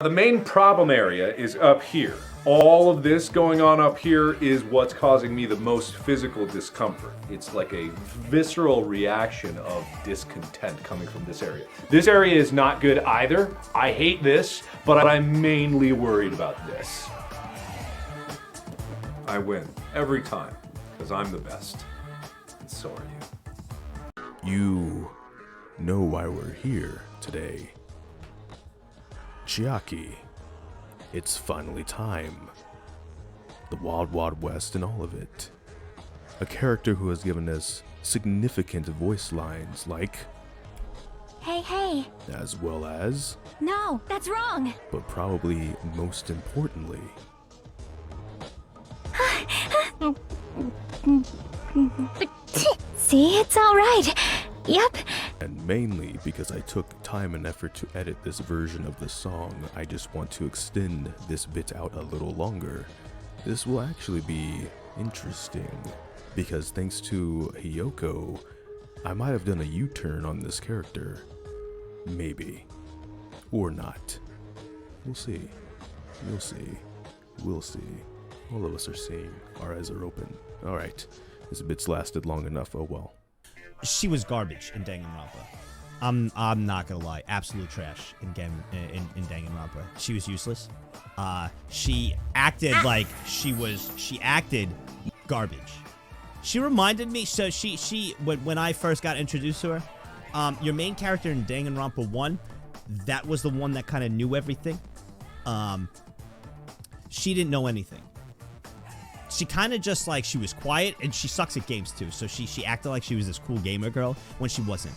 The main problem area is up here. All of this going on up here is what's causing me the most physical discomfort. It's like a visceral reaction of discontent coming from this area. This area is not good either. I hate this, but I'm mainly worried about this. I win every time, because I'm the best. And so are you. You know why we're here today. Chiaki, it's finally time. The Wild Wild West and all of it. A character who has given us significant voice lines like, Hey, hey. as well as, No, that's wrong. but probably most importantly, See, it's all right. Yep. and mainly because I took time and effort to edit this version of the song, I just want to extend this bit out a little longer. This will actually be interesting, because thanks to Hiyoko, I might have done a U-turn on this character. Maybe. Or not. We'll see. We'll see. We'll see. All of us are seeing. Our eyes are open. Alright. This bit's lasted long enough. Oh well. She was garbage in Danganronpa. I'm not gonna lie, absolute trash in Danganronpa. She was useless. She acted like she acted garbage. She reminded me. So when I first got introduced to her, your main character in Danganronpa 1, that was the one that kind of knew everything. She didn't know anything. She kind of just like, she was quiet, and she sucks at games too. So she acted like she was this cool gamer girl when she wasn't.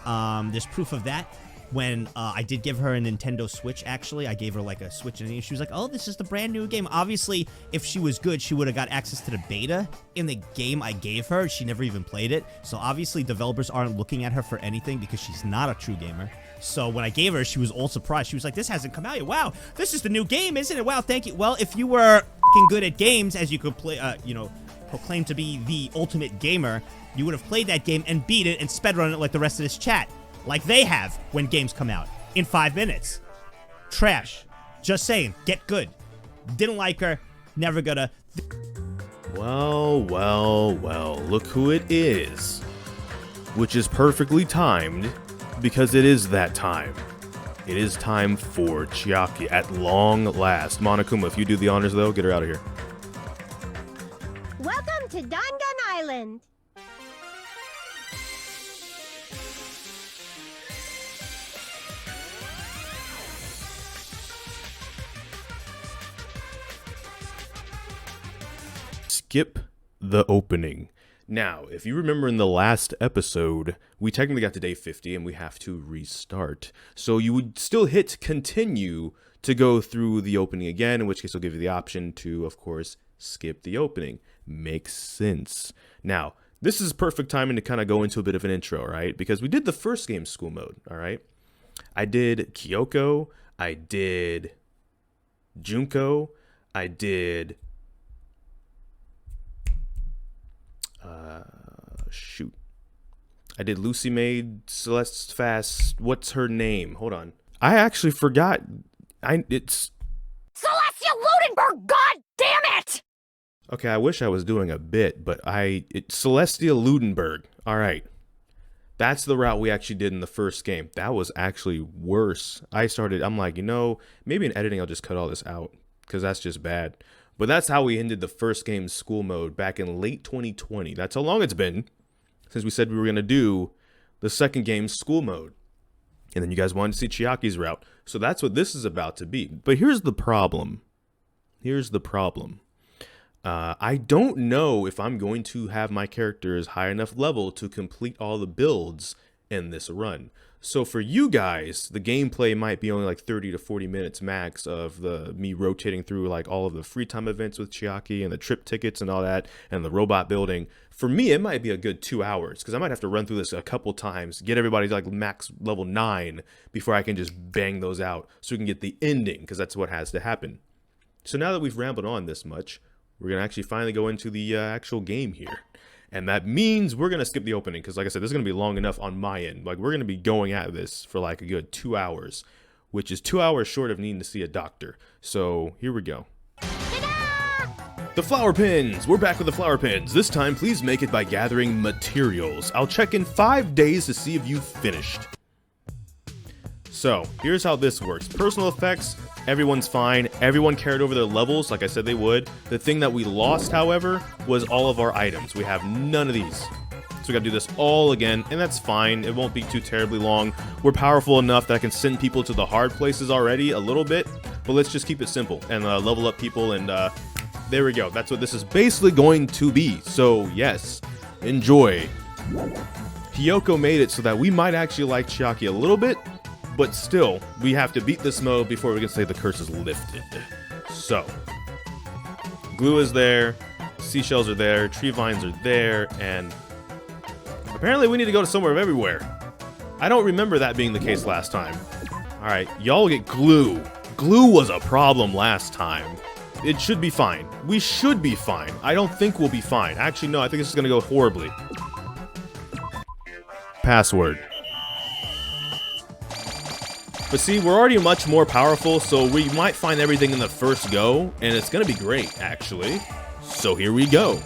There's proof of that when I did give her a Nintendo Switch. Actually, I gave her like a Switch, and she was like, "Oh, this is the brand new game." Obviously, if she was good, she would have got access to the beta in the game I gave her. She never even played it. So obviously, developers aren't looking at her for anything because she's not a true gamer. So when I gave her, she was all surprised. She was like, "This hasn't come out yet. Wow, this is the new game, isn't it? Wow, thank you." Well, if you were good at games, as you could play, proclaim to be the ultimate gamer, you would have played that game and beat it and sped-run it like the rest of this chat, like they have when games come out in 5 minutes. Trash. Just saying. Get good. Didn't like her. Never gonna. Well, well, well, look who it is. Which is perfectly timed, because it is that time. It is time for Chiaki at long last. Monokuma, if you do the honors though, get her out of here. Welcome to Dangan Island. Skip the opening. Now, if you remember in the last episode, we technically got to day 50 and we have to restart. So you would still hit continue to go through the opening again, in which case I'll give you the option to, of course, skip the opening. Makes sense. Now, this is perfect timing to kind of go into a bit of an intro, right? Because we did the first game school mode, all right? I did Kyoko, I did Junko, I did... shoot. I did Lucy Maid, Celeste Fast, what's her name? Hold on. I actually forgot. It's... Celestia Ludenberg, god damn it! Okay, I wish I was doing a bit, but it's Celestia Ludenberg. Alright. That's the route we actually did in the first game. That was actually worse. I'm like, maybe in editing I'll just cut all this out, because that's just bad. But that's how we ended the first game school mode back in late 2020. That's how long it's been since we said we were going to do the second game school mode. And then you guys wanted to see Chiaki's route. So that's what this is about to be. But here's the problem. I don't know if I'm going to have my characters high enough level to complete all the builds in this run. So for you guys, the gameplay might be only like 30 to 40 minutes max of me rotating through like all of the free time events with Chiaki and the trip tickets and all that and the robot building. For me, it might be a good 2 hours because I might have to run through this a couple times, get everybody to like max level 9 before I can just bang those out so we can get the ending, because that's what has to happen. So now that we've rambled on this much, we're going to actually finally go into the actual game here. And that means we're going to skip the opening because, like I said, this is going to be long enough on my end. Like, we're going to be going at this for like a good 2 hours. which is 2 hours short of needing to see a doctor. So here we go. The flower pins! We're back with the flower pins. This time, please make it by gathering materials. I'll check in 5 days to see if you finished. So, here's how this works. Personal effects, everyone's fine. Everyone carried over their levels, like I said they would. The thing that we lost, however, was all of our items. We have none of these. So we gotta do this all again, and that's fine. It won't be too terribly long. We're powerful enough that I can send people to the hard places already a little bit, but let's just keep it simple and level up people, and there we go. That's what this is basically going to be. So yes, enjoy. Hiyoko made it so that we might actually like Chiaki a little bit, but still, we have to beat this mode before we can say the curse is lifted. So, glue is there, seashells are there, tree vines are there, and apparently we need to go to somewhere everywhere. I don't remember that being the case last time. Alright, y'all get glue. Glue was a problem last time. It should be fine. We should be fine. I don't think we'll be fine. Actually, no, I think this is gonna go horribly. Password. But see, we're already much more powerful, so we might find everything in the first go, and it's gonna be great, actually. So here we go.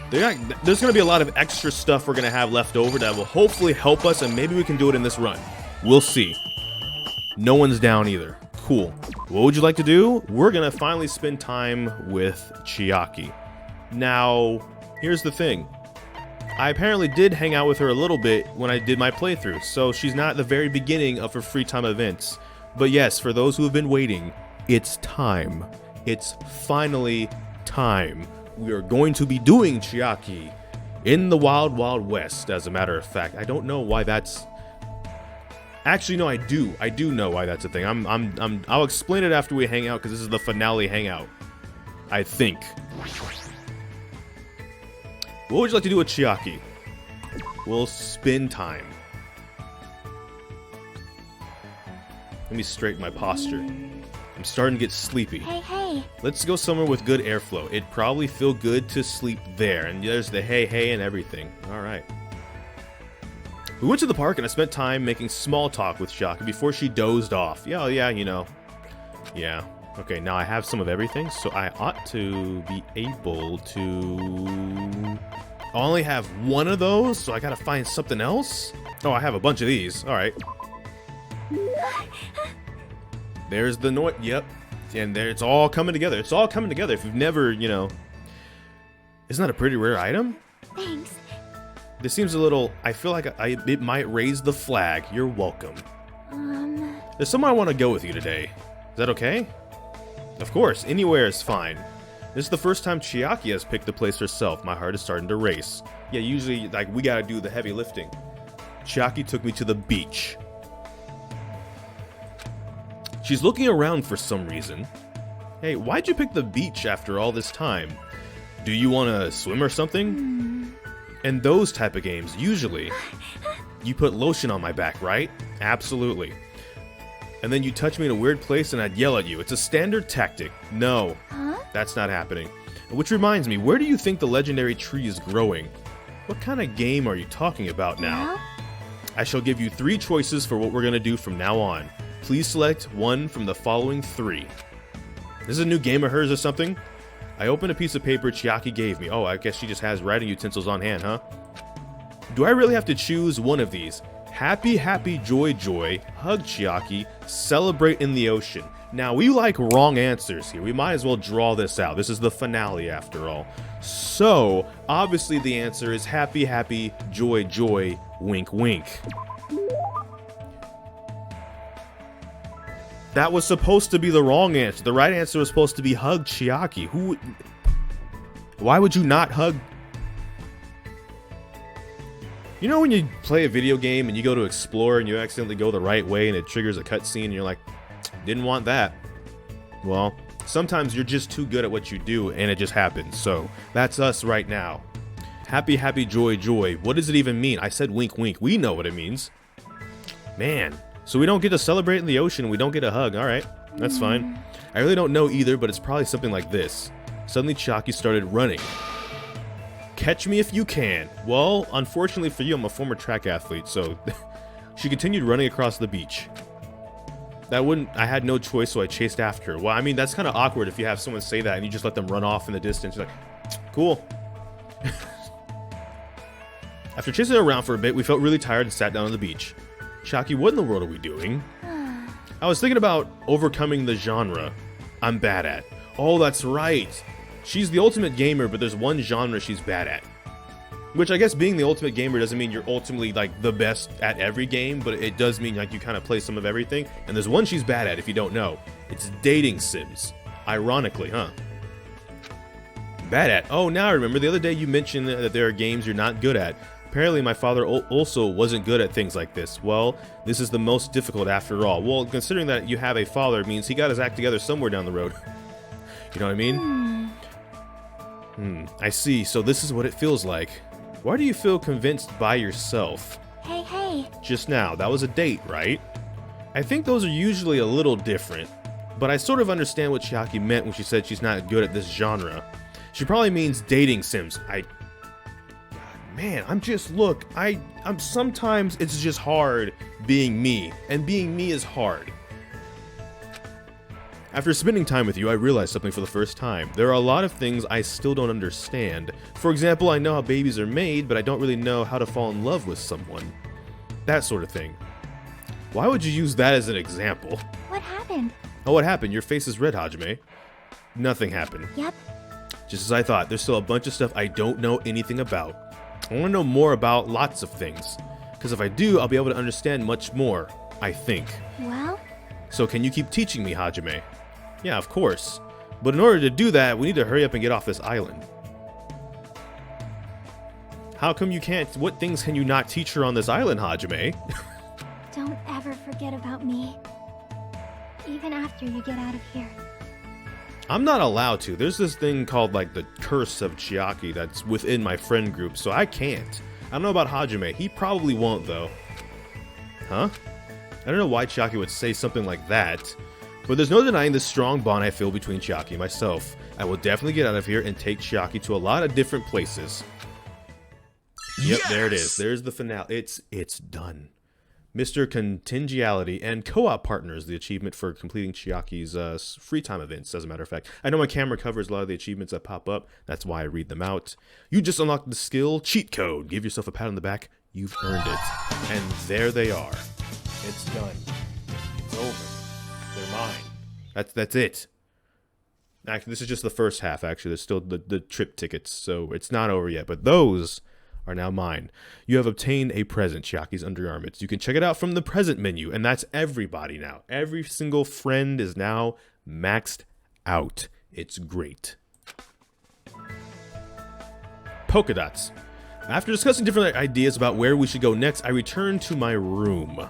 There's gonna be a lot of extra stuff we're gonna have left over that will hopefully help us, and maybe we can do it in this run. We'll see. No one's down either. Cool. What would you like to do? We're gonna finally spend time with Chiaki. Now, here's the thing. I apparently did hang out with her a little bit when I did my playthrough, so she's not at the very beginning of her free time events. But yes, for those who have been waiting, it's time. It's finally time. We are going to be doing Chiaki in the Wild Wild West, as a matter of fact. I don't know why that's... Actually, no, I do. I do know why that's a thing. I'll explain it after we hang out, because this is the finale hangout. I think. What would you like to do with Chiaki? We'll spin time. Let me straighten my posture. I'm starting to get sleepy. Hey. Let's go somewhere with good airflow. It'd probably feel good to sleep there. And there's the hey and everything. Alright. We went to the park and I spent time making small talk with Chiaki before she dozed off. Yeah, you know. Yeah. Okay, now I have some of everything, so I ought to be able to... I only have one of those, so I gotta find something else? Oh, I have a bunch of these. Alright. There's the noise. Yep. And there, it's all coming together. It's all coming together. If you've never, you know... Isn't that a pretty rare item? Thanks. This seems a little... I feel like it might raise the flag. You're welcome. There's somewhere I want to go with you today. Is that okay? Of course, anywhere is fine. This is the first time Chiaki has picked the place herself. My heart is starting to race. Yeah, usually, like, we gotta do the heavy lifting. Chiaki took me to the beach. She's looking around for some reason. Hey, why'd you pick the beach after all this time? Do you want to swim or something? And those type of games, usually, you put lotion on my back, right? Absolutely. And then you touch me in a weird place and I'd yell at you. It's a standard tactic. No, that's not happening. Which reminds me, where do you think the legendary tree is growing? What kind of game are you talking about now? I shall give you 3 choices for what we're going to do from now on. Please select one from the following 3. This is a new game of hers or something? I opened a piece of paper Chiaki gave me. Oh, I guess she just has writing utensils on hand, huh? Do I really have to choose one of these? Happy, happy, joy, joy, hug Chiaki, celebrate in the ocean. Now, we like wrong answers here. We might as well draw this out. This is the finale, after all. So, obviously the answer is happy, happy, joy, joy, wink, wink. That was supposed to be the wrong answer. The right answer was supposed to be hug Chiaki. Why would you not hug? You know when you play a video game and you go to explore and you accidentally go the right way and it triggers a cutscene and you're like, didn't want that. Well, sometimes you're just too good at what you do and it just happens. So that's us right now. Happy, happy, joy, joy. What does it even mean? I said wink, wink. We know what it means. Man. So we don't get to celebrate in the ocean. We don't get a hug. All right. That's fine. I really don't know either, but it's probably something like this. Suddenly Chiaki started running. Catch me if you can. Well, unfortunately for you, I'm a former track athlete, so she continued running across the beach. I had no choice, so I chased after her. Well, I mean, that's kind of awkward if you have someone say that and you just let them run off in the distance. You're like, cool. After chasing her around for a bit, we felt really tired and sat down on the beach. Chiaki, what in the world are we doing? I was thinking about overcoming the genre I'm bad at. Oh, that's right. She's the ultimate gamer, but there's one genre she's bad at. Which I guess being the ultimate gamer doesn't mean you're ultimately like the best at every game, but it does mean like you kind of play some of everything. And there's one she's bad at if you don't know. It's dating sims. Ironically, huh? Bad at. Oh, now I remember. The other day you mentioned that there are games you're not good at. Apparently my father also wasn't good at things like this. Well, this is the most difficult after all. Well, considering that you have a father means he got his act together somewhere down the road. You know what I mean? I see. So this is what it feels like. Why do you feel convinced by yourself? Hey. Just now, that was a date, right? I think those are usually a little different, but I sort of understand what Chiaki meant when she said she's not good at this genre. She probably means dating sims. Man, I'm sometimes it's just hard being me, and being me is hard. After spending time with you, I realized something for the first time. There are a lot of things I still don't understand. For example, I know how babies are made, but I don't really know how to fall in love with someone. That sort of thing. Why would you use that as an example? What happened? Oh, what happened? Your face is red, Hajime. Nothing happened. Yep. Just as I thought, there's still a bunch of stuff I don't know anything about. I want to know more about lots of things. Because if I do, I'll be able to understand much more, I think. Well? So can you keep teaching me, Hajime? Yeah, of course. But in order to do that, we need to hurry up and get off this island. How come you can't? What things can you not teach her on this island, Hajime? Don't ever forget about me. Even after you get out of here. I'm not allowed to. There's this thing called like the curse of Chiaki that's within my friend group, so I can't. I don't know about Hajime. He probably won't though. Huh? I don't know why Chiaki would say something like that. But there's no denying the strong bond I feel between Chiaki and myself. I will definitely get out of here and take Chiaki to a lot of different places. Yep, yes! There it is. There's the finale. It's done. Mr. Congeniality and co-op partners, the achievement for completing Chiaki's free time events, as a matter of fact. I know my camera covers a lot of the achievements that pop up. That's why I read them out. You just unlocked the skill cheat code. Give yourself a pat on the back. You've earned it. And there they are. It's done. It's over. They're mine. That's it. Actually, this is just the first half, actually. There's still the trip tickets, so it's not over yet. But those are now mine. You have obtained a present, Chiaki's undergarments. You can check it out from the present menu, and that's everybody now. Every single friend is now maxed out. It's great. Polka dots. After discussing different ideas about where we should go next, I return to my room.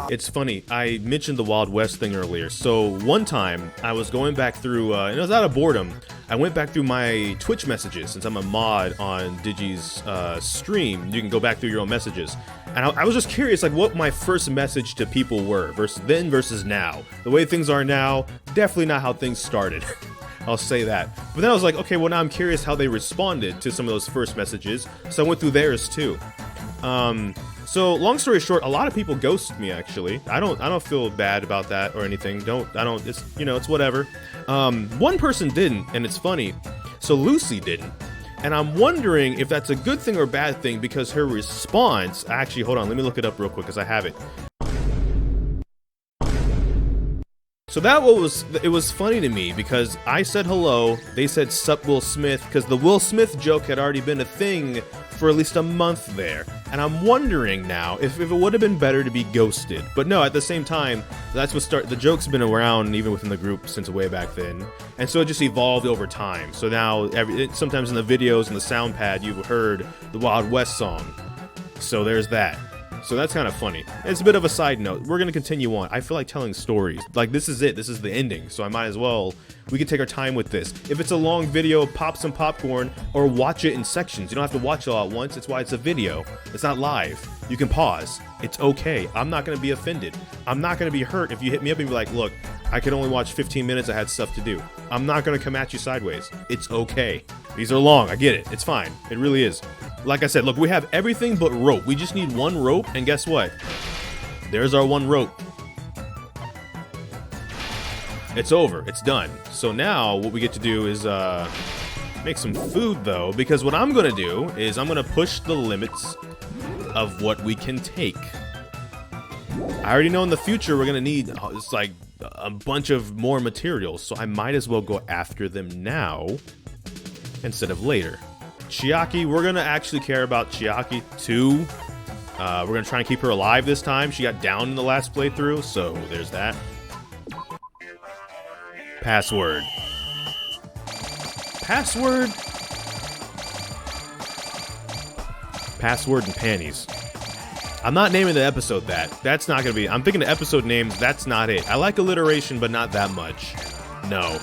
It's funny, I mentioned the Wild West thing earlier. So one time I was going back through, and it was out of boredom, I went back through my Twitch messages. Since I'm a mod on Digi's stream, you can go back through your own messages. And I was just curious, like, what my first message to people were versus then versus now. The way things are now, definitely not how things started. I'll say that. But then I was like, okay, well now I'm curious how they responded to some of those first messages. So I went through theirs too. So long story short, a lot of people ghost me actually. I don't feel bad about that or anything. It's, you know, it's whatever. One person didn't, and it's funny. So Lucy didn't. And I'm wondering if that's a good thing or a bad thing because her response, actually, hold on, let me look it up real quick because I have it. So it was funny to me because I said hello, they said sup Will Smith, because the Will Smith joke had already been a thing for at least a month there. And I'm wondering now if it would have been better to be ghosted. But no, at the same time, the joke's been around even within the group since way back then. And so it just evolved over time. So now, sometimes in the videos and the sound pad, you've heard the Wild West song. So there's that. So that's kind of funny. It's a bit of a side note. We're going to continue on. I feel like telling stories. Like, this is it. This is the ending. So I might as well, we can take our time with this. If it's a long video, pop some popcorn or watch it in sections. You don't have to watch it all at once. It's why it's a video. It's not live. You can pause. It's okay. I'm not going to be offended. I'm not going to be hurt if you hit me up and be like, look, I could only watch 15 minutes. I had stuff to do. I'm not going to come at you sideways. It's okay. These are long. I get it. It's fine. It really is. Like I said, look, we have everything but rope. We just need one rope, and guess what? There's our one rope. It's over. It's done. So now what we get to do is make some food, though, because what I'm going to do is I'm going to push the limits of what we can take. I already know in the future we're going to need it's like a bunch of more materials, so I might as well go after them now instead of later. Chiaki, we're gonna actually care about Chiaki too. We're gonna try and keep her alive this time. She got down in the last playthrough, so there's that. Password. Password. Password and panties. I'm not naming the episode that. That's not gonna be. I'm thinking the episode names. That's not it. I like alliteration, but not that much. No.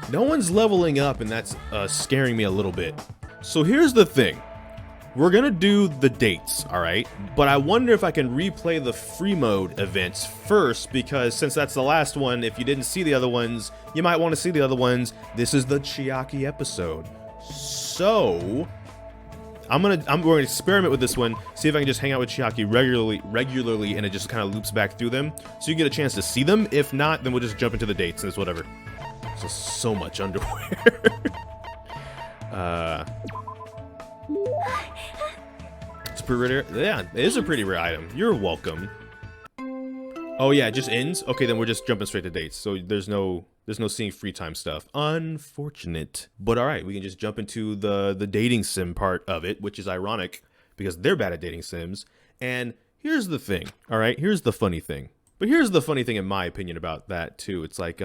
No one's leveling up, and that's scaring me a little bit. So here's the thing. We're going to do the dates, all right? But I wonder if I can replay the free mode events first, because since that's the last one, if you didn't see the other ones, you might want to see the other ones. This is the Chiaki episode. So we're gonna experiment with this one, see if I can just hang out with Chiaki regularly, and it just kind of loops back through them, so you get a chance to see them. If not, then we'll just jump into the dates and it's whatever. So much underwear. It's a pretty rare. Yeah, it is a pretty rare item. You're welcome. Oh yeah, it just ends. Okay, then we're just jumping straight to dates. So there's no seeing free time stuff. Unfortunate, but all right, we can just jump into the dating sim part of it, which is ironic because they're bad at dating sims. And here's the thing. All right, here's the funny thing. But here's the funny thing, in my opinion, about that too. It's like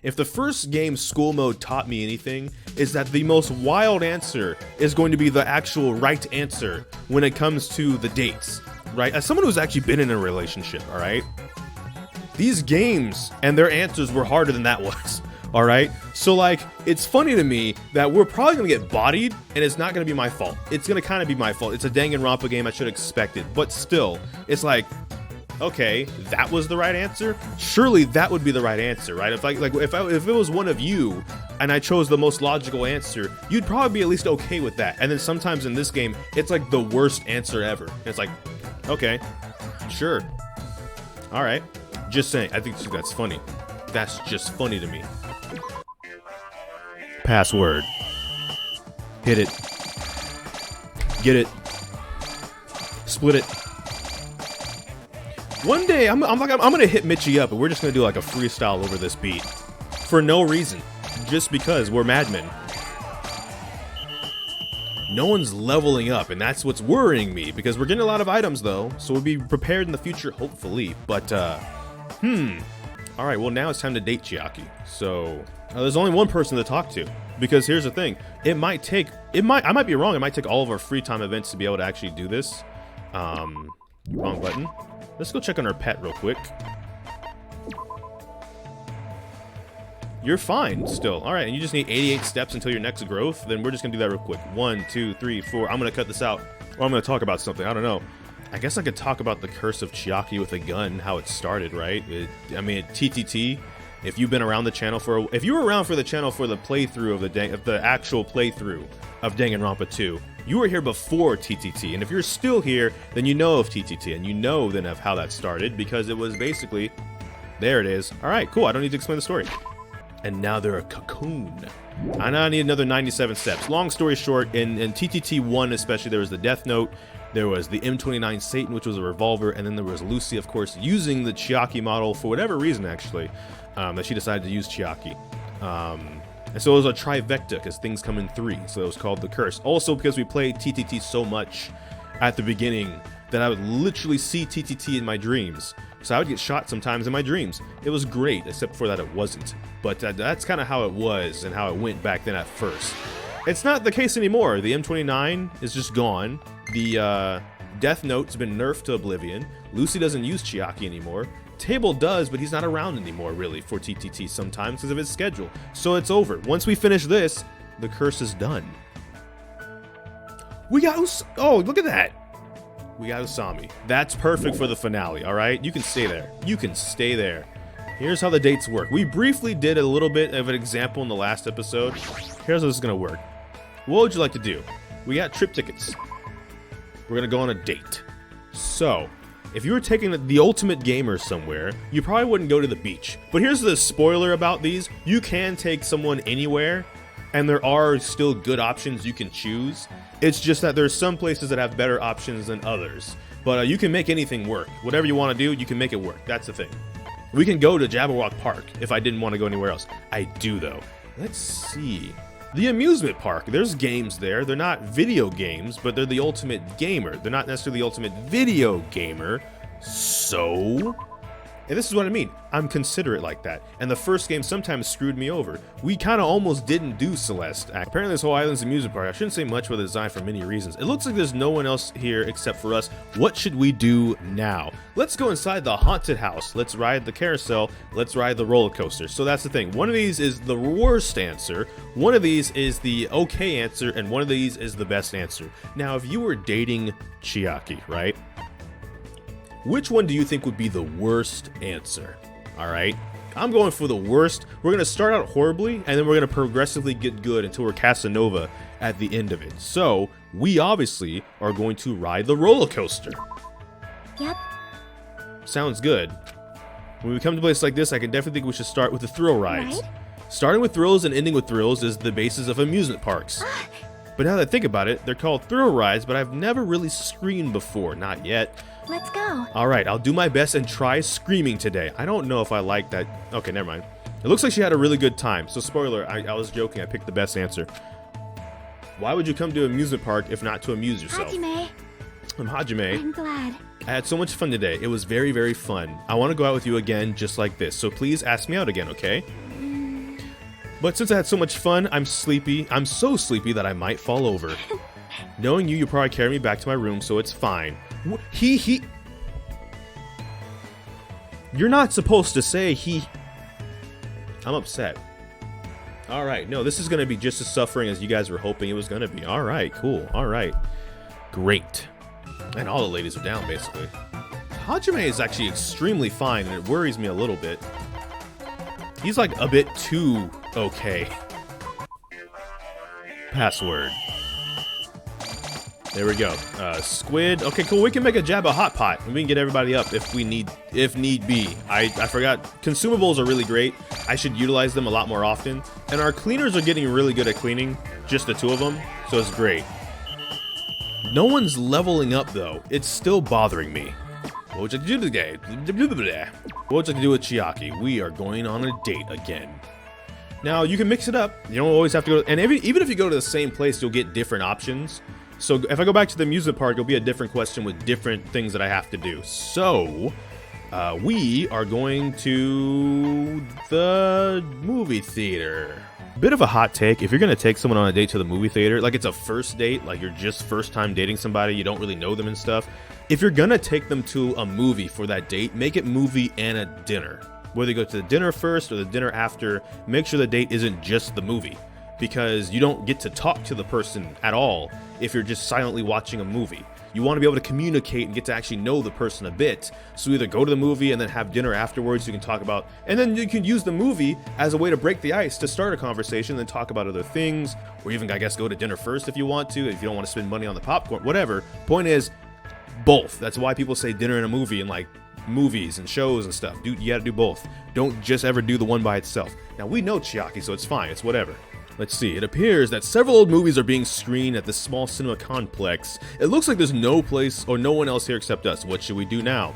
if the first game, school mode, taught me anything, is that the most wild answer is going to be the actual right answer when it comes to the dates, right? As someone who's actually been in a relationship, all right? These games and their answers were harder than that was, all right? So, like, it's funny to me that we're probably going to get bodied, and it's not going to be my fault. It's going to kind of be my fault. It's a Danganronpa game. I should expect it. But still, it's like, okay, that was the right answer. Surely that would be the right answer, right? If it was one of you and I chose the most logical answer, you'd probably be at least okay with that. And then sometimes in this game, it's like the worst answer ever. And it's like, okay, sure, all right. Just saying. I think that's funny. That's just funny to me. Password. Hit it. Get it. Split it. One day, I'm gonna hit Mitchie up, and we're just gonna do like a freestyle over this beat for no reason, just because we're madmen. No one's leveling up, and that's what's worrying me, because we're getting a lot of items though, so we'll be prepared in the future, hopefully. But all right, well now it's time to date Chiaki. So there's only one person to talk to, because here's the thing: I might be wrong. It might take all of our free time events to be able to actually do this. Wrong button. Let's go check on our pet real quick. You're fine still. All right, and you just need 88 steps until your next growth. Then we're just gonna do that real quick. 1, 2, 3, 4. I'm gonna cut this out, or I'm gonna talk about something. I don't know. I guess I could talk about the curse of Chiaki with a gun, how it started, right? TTT. If you've been around the channel if you were around for the channel for the playthrough of the actual playthrough of Danganronpa 2, you were here before TTT, and if you're still here, then you know of TTT, and you know then of how that started, because it was basically, there it is. All right, cool. I don't need to explain the story. And now they're a cocoon. I now need another 97 steps. Long story short, in TTT 1 especially, there was the Death Note. There was the M29 Satan, which was a revolver, and then there was Lucy, of course, using the Chiaki model for whatever reason, actually, that she decided to use Chiaki. And so it was a trifecta, because things come in 3, so it was called the curse. Also, because we played TTT so much at the beginning that I would literally see TTT in my dreams. So I would get shot sometimes in my dreams. It was great, except for that it wasn't. But that's kind of how it was and how it went back then at first. It's not the case anymore. The M29 is just gone. The Death Note's been nerfed to oblivion. Lucy doesn't use Chiaki anymore. Table does, but he's not around anymore, really, for TTT sometimes because of his schedule. So it's over. Once we finish this, the curse is done. We got oh, look at that. We got Usami. That's perfect for the finale, all right? You can stay there. You can stay there. Here's how the dates work. We briefly did a little bit of an example in the last episode. Here's how this is going to work. What would you like to do? We got trip tickets. We're going to go on a date. So, if you were taking the ultimate gamer somewhere, you probably wouldn't go to the beach. But here's the spoiler about these. You can take someone anywhere, and there are still good options you can choose. It's just that there's some places that have better options than others. But you can make anything work. Whatever you want to do, you can make it work. That's the thing. We can go to Jabberwock Park if I didn't want to go anywhere else. I do, though. Let's see. The amusement park. There's games there. They're not video games, but they're the ultimate gamer. They're not necessarily the ultimate video gamer. So... And this is what I mean. I'm considerate like that. And the first game sometimes screwed me over. We kind of almost didn't do Celeste. Apparently this whole island's amusement park. I shouldn't say much about the design for many reasons. It looks like there's no one else here except for us. What should we do now? Let's go inside the haunted house. Let's ride the carousel. Let's ride the roller coaster. So that's the thing. One of these is the worst answer. One of these is the okay answer. And one of these is the best answer. Now, if you were dating Chiaki, right? Which one do you think would be the worst answer? All right, I'm going for the worst. We're going to start out horribly, and then we're going to progressively get good until we're Casanova at the end of it. So, we obviously are going to ride the roller coaster. Yep. Sounds good. When we come to a place like this, I can definitely think we should start with the thrill rides. Right? Starting with thrills and ending with thrills is the basis of amusement parks. But now that I think about it, they're called thrill rides, but I've never really screamed before. Not yet. Let's go. All right, I'll do my best and try screaming today. I don't know if I like that. Okay, never mind. It looks like she had a really good time. So spoiler, I was joking. I picked the best answer. Why would you come to an amusement park if not to amuse yourself? Hajime. I'm Hajime. I'm glad. I had so much fun today. It was very, very fun. I want to go out with you again just like this. So please ask me out again, okay? But since I had so much fun, I'm sleepy. I'm so sleepy that I might fall over. Knowing you, you'll probably carry me back to my room, so it's fine. He. You're not supposed to say he. I'm upset. Alright, no, this is going to be just as suffering as you guys were hoping it was going to be. Alright, cool. Alright. Great. And all the ladies are down, basically. Hajime is actually extremely fine, and it worries me a little bit. He's like a bit too okay. Password. There we go. Squid. Okay, cool. We can make a Jabba hot pot, and we can get everybody up if need be. I forgot. Consumables are really great. I should utilize them a lot more often. And our cleaners are getting really good at cleaning. Just the two of them, so it's great. No one's leveling up though. It's still bothering me. What would you like to do today? What would you like to do with Chiaki? We are going on a date again. Now you can mix it up. You don't always have to go. And even if you go to the same place, you'll get different options. So if I go back to the amusement park, it'll be a different question with different things that I have to do. So we are going to the movie theater. Bit of a hot take. If you're going to take someone on a date to the movie theater, like it's a first date, like you're just first time dating somebody, you don't really know them and stuff. If you're going to take them to a movie for that date, make it movie and a dinner. Whether you go to the dinner first or the dinner after, make sure the date isn't just the movie. Because you don't get to talk to the person at all if you're just silently watching a movie. You want to be able to communicate and get to actually know the person a bit. So either go to the movie and then have dinner afterwards, you can talk about, and then you can use the movie as a way to break the ice to start a conversation, then talk about other things, or even, I guess, go to dinner first if you want to, if you don't want to spend money on the popcorn, whatever. Point is, both. That's why people say dinner and a movie and like movies and shows and stuff. Dude, you gotta do both. Don't just ever do the one by itself. Now, we know Chiaki, so it's fine. It's whatever. Let's see. It appears that several old movies are being screened at this small cinema complex. It looks like there's no place or no one else here except us. What should we do now?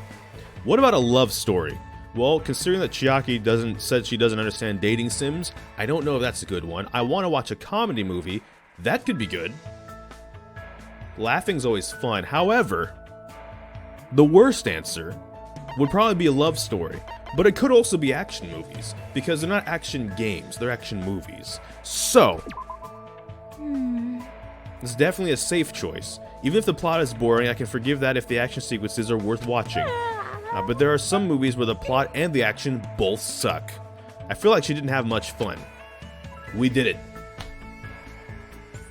What about a love story? Well, considering that Chiaki said she doesn't understand dating sims, I don't know if that's a good one. I want to watch a comedy movie. That could be good. Laughing's always fun. However, the worst answer would probably be a love story. But it could also be action movies, because they're not action games, they're action movies. So, It's definitely a safe choice. Even if the plot is boring, I can forgive that if the action sequences are worth watching. But there are some movies where the plot and the action both suck. I feel like she didn't have much fun. We did it.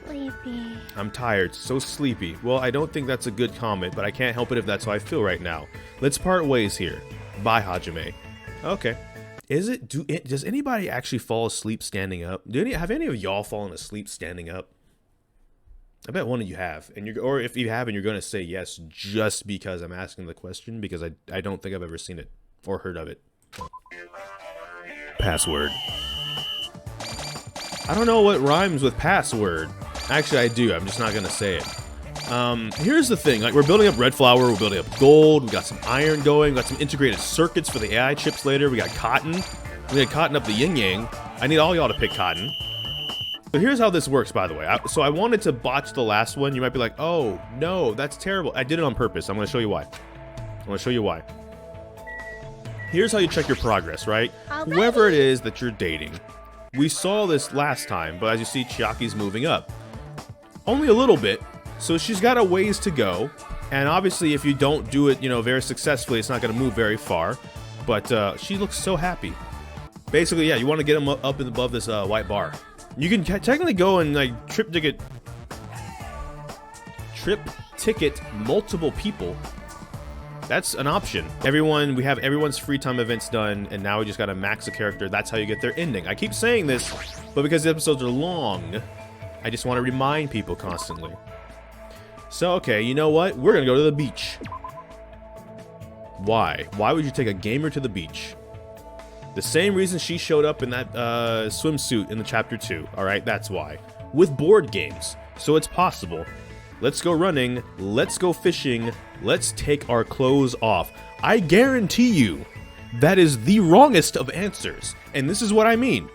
Sleepy. I'm tired, so sleepy. Well, I don't think that's a good comment, but I can't help it if that's how I feel right now. Let's part ways here. Bye, Hajime. Okay. Does anybody actually fall asleep standing up? Have any of y'all fallen asleep standing up? I bet one of you have, or if you haven't, you're going to say yes just because I'm asking the question, because I don't think I've ever seen it or heard of it. Password. I don't know what rhymes with password. Actually, I do. I'm just not going to say it. Here's the thing. Like, we're building up red flour. We're building up gold. We got some iron going. We got some integrated circuits for the AI chips later. We got cotton. We got cotton up the yin-yang. I need all y'all to pick cotton. So here's how this works, by the way. So I wanted to botch the last one. You might be like, oh, no, that's terrible. I did it on purpose. I'm going to show you why. Here's how you check your progress, right? Whoever it is that you're dating. We saw this last time, but as you see, Chiaki's moving up. Only a little bit. So she's got a ways to go. And obviously, if you don't do it, very successfully, it's not going to move very far. But she looks so happy. Basically, yeah, you want to get them up and above this white bar. You can technically go and like trip ticket multiple people. That's an option. We have everyone's free time events done, and now we just gotta max a character. That's how you get their ending. I keep saying this, but because the episodes are long, I just want to remind people constantly. So, okay, you know what? We're gonna go to the beach. Why? Why would you take a gamer to the beach? The same reason she showed up in that swimsuit in the chapter 2. Alright, that's why. With board games. So it's possible. Let's go running. Let's go fishing. Let's take our clothes off. I guarantee you that is the wrongest of answers. And this is what I mean.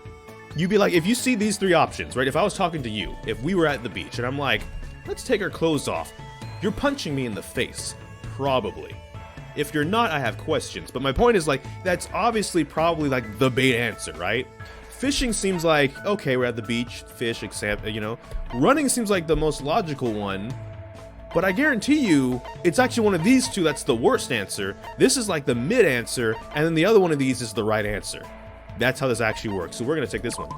You'd be like, if you see these 3 options, right? If I was talking to you, if we were at the beach and I'm like, let's take our clothes off. You're punching me in the face. Probably. If you're not, I have questions. But my point is, like, that's obviously probably, like, the bait answer, right? Fishing seems like, okay, we're at the beach, fish, except, Running seems like the most logical one. But I guarantee you, it's actually one of these 2 that's the worst answer. This is, like, the mid answer, and then the other one of these is the right answer. That's how this actually works. So we're going to take this one.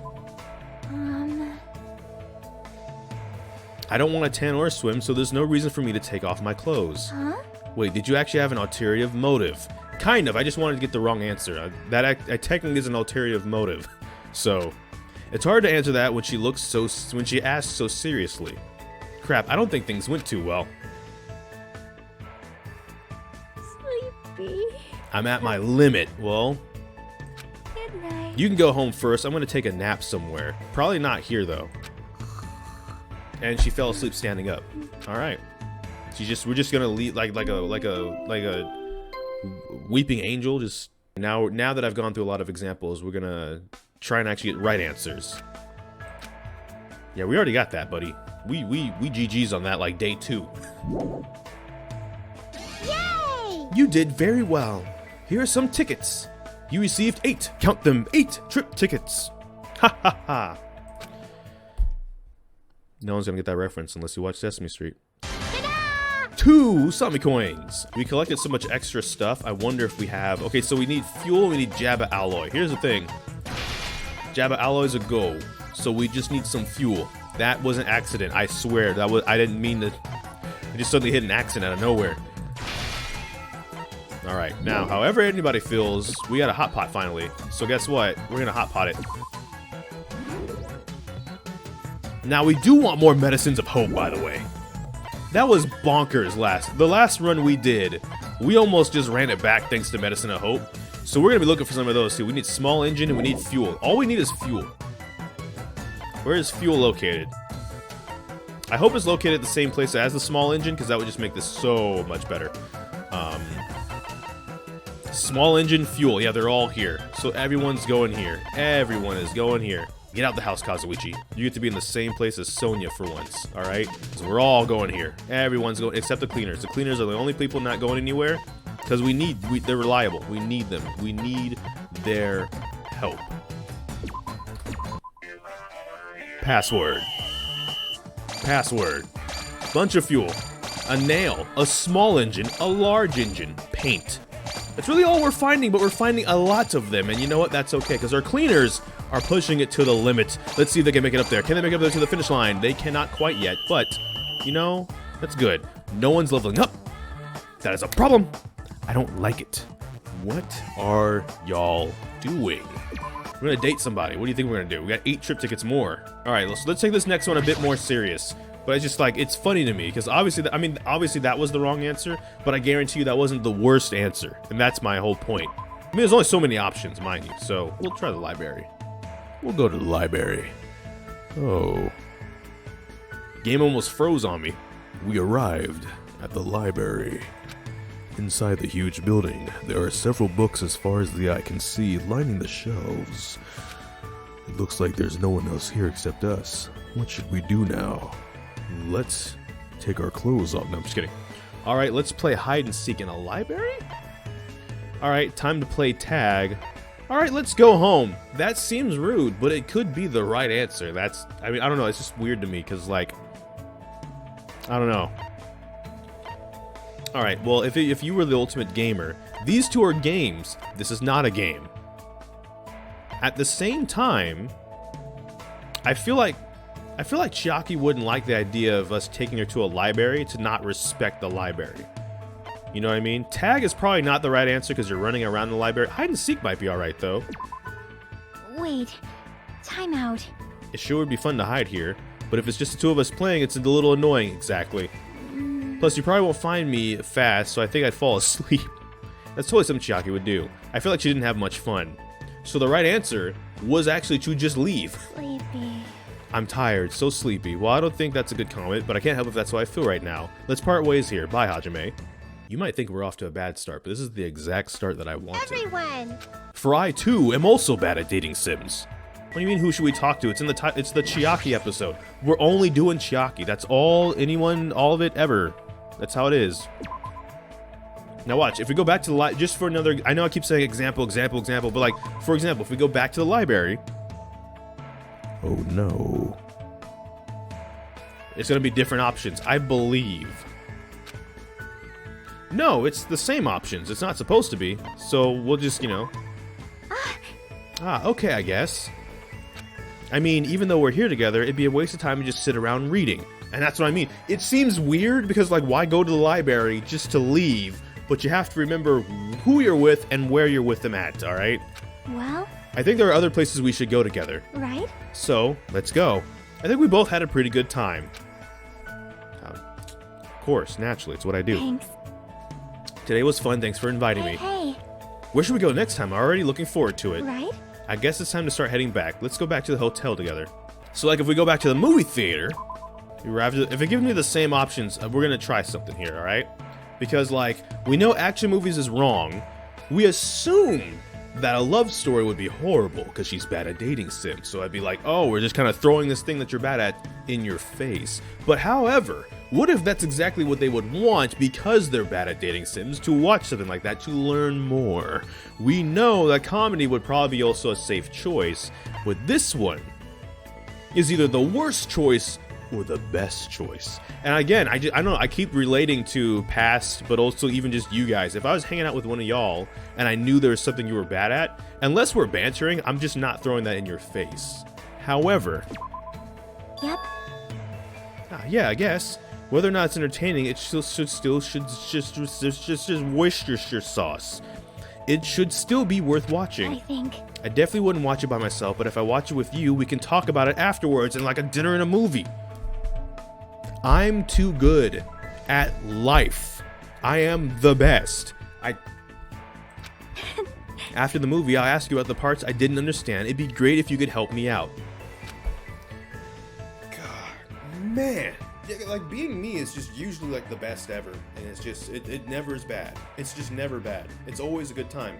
I don't want to tan or swim, so there's no reason for me to take off my clothes. Huh? Wait, did you actually have an ulterior motive? Kind of. I just wanted to get the wrong answer. That technically is an ulterior motive. So, it's hard to answer that when she asks so seriously. Crap, I don't think things went too well. Sleepy. I'm at my limit. Well, Good night. you can go home first. I'm gonna take a nap somewhere. Probably not here though. And she fell asleep standing up. All right. We're just gonna leave like a weeping angel. Just now that I've gone through a lot of examples, we're gonna try and actually get right answers. Yeah, we already got that, buddy. We GG's on that like day 2. Yay! You did very well. Here are some tickets. You received 8. Count them, 8 trip tickets. Ha ha ha. No one's gonna get that reference unless you watch Sesame Street. 2 Usami coins. We collected so much extra stuff. I wonder if we have... Okay, so we need fuel. We need Jabba alloy. Here's the thing. Jabba alloy is a go. So we just need some fuel. That was an accident. I swear. I didn't mean to... I just suddenly hit an accident out of nowhere. Alright, now, however anybody feels, we got a hot pot finally. So guess what? We're gonna hot pot it. Now, we do want more medicines of hope, by the way. That was bonkers the last run we did. We almost just ran it back thanks to Medicine of Hope. So we're going to be looking for some of those too. We need small engine and we need fuel. All we need is fuel. Where is fuel located? I hope it's located at the same place as the small engine, because that would just make this so much better. Small engine, fuel. Yeah, they're all here. So everyone's going here. Everyone is going here. Get out the house, Kazuichi. You get to be in the same place as Sonia for once, alright? So we're all going here. Everyone's going, except the cleaners. The cleaners are the only people not going anywhere, because they're reliable. We need them. We need their help. Password. password. Bunch of fuel. A nail. A small engine. A large engine. Paint. That's really all we're finding, but we're finding a lot of them. And you know what? That's okay, because our cleaners are pushing it to the limit. Let's see if they can make it up there. Can they make it up there to the finish line? They cannot quite yet, but, you know, that's good. No one's leveling up. That is a problem. I don't like it. What are y'all doing? We're gonna date somebody. What do you think we're gonna do? We got 8 trip tickets more. All right, let's take this next one a bit more serious. But it's just like, it's funny to me because obviously, obviously that was the wrong answer, but I guarantee you that wasn't the worst answer, and that's my whole point. I mean, there's only so many options, mind you. So we'll try the library. We'll go to the library. Oh, game almost froze on me. We arrived at the library. Inside the huge building, there are several books as far as the eye can see, lining the shelves. It looks like there's no one else here except us. What should we do now? Let's take our clothes off. No, I'm just kidding. Alright, let's play hide and seek in a library? Alright, time to play tag. Alright, let's go home. That seems rude, but it could be the right answer. I don't know, it's just weird to me, because, like, I don't know. Alright, well, if you were the ultimate gamer, these two are games. This is not a game. At the same time, I feel like Chiaki wouldn't like the idea of us taking her to a library to not respect the library. You know what I mean? Tag is probably not the right answer because you're running around the library. Hide and seek might be alright, though. Wait. Time out. It sure would be fun to hide here, but if it's just the two of us playing, it's a little annoying, exactly. Plus, you probably won't find me fast, so I think I'd fall asleep. That's totally something Chiaki would do. I feel like she didn't have much fun. So the right answer was actually to just leave. Sleepy. I'm tired, so sleepy. Well, I don't think that's a good comment, but I can't help if that's how I feel right now. Let's part ways here. Bye, Hajime. You might think we're off to a bad start, but this is the exact start that I wanted. Everyone! For I, too, am also bad at dating sims. What do you mean, who should we talk to? It's the Chiaki episode. We're only doing Chiaki. That's all of it ever. That's how it is. Now watch, if we go back to the just for another, I know I keep saying example, but like, for example, if we go back to the library. Oh no. It's gonna be different options, I believe. No, it's the same options. It's not supposed to be. So we'll just, you know. Okay, I guess. I mean, even though we're here together, it'd be a waste of time to just sit around reading. And that's what I mean. It seems weird because, like, why go to the library just to leave? But you have to remember who you're with and where you're with them at, alright? Well? I think there are other places we should go together. Right? So, let's go. I think we both had a pretty good time. Of course, naturally, it's what I do. Thanks. Today was fun, thanks for inviting me. Hey. Where should we go next time? I'm already looking forward to it. Right? I guess it's time to start heading back. Let's go back to the hotel together. So, like, if we go back to the movie theater, if it gives me the same options, we're gonna try something here, alright? Because, like, we know action movies is wrong. We assume that a love story would be horrible because she's bad at dating sims. So I'd be like, oh, we're just kind of throwing this thing that you're bad at in your face. But however, what if that's exactly what they would want because they're bad at dating sims, to watch something like that, to learn more? We know that comedy would probably be also a safe choice, but this one is either the worst choice or the best choice. And again, I don't know, I keep relating to past, but also even just you guys. If I was hanging out with one of y'all and I knew there was something you were bad at, unless we're bantering, I'm just not throwing that in your face. However, Yep. yeah, I guess whether or not it's entertaining, it should just Worcestershire sauce. It should still be worth watching. I think. I definitely wouldn't watch it by myself, but if I watch it with you, we can talk about it afterwards and like a dinner and a movie. I'm too good at life. I am the best. After the movie, I'll ask you about the parts I didn't understand. It'd be great if you could help me out. God, man. Yeah, like, being me is just usually like the best ever. And it's just, it never is bad. It's just never bad. It's always a good time.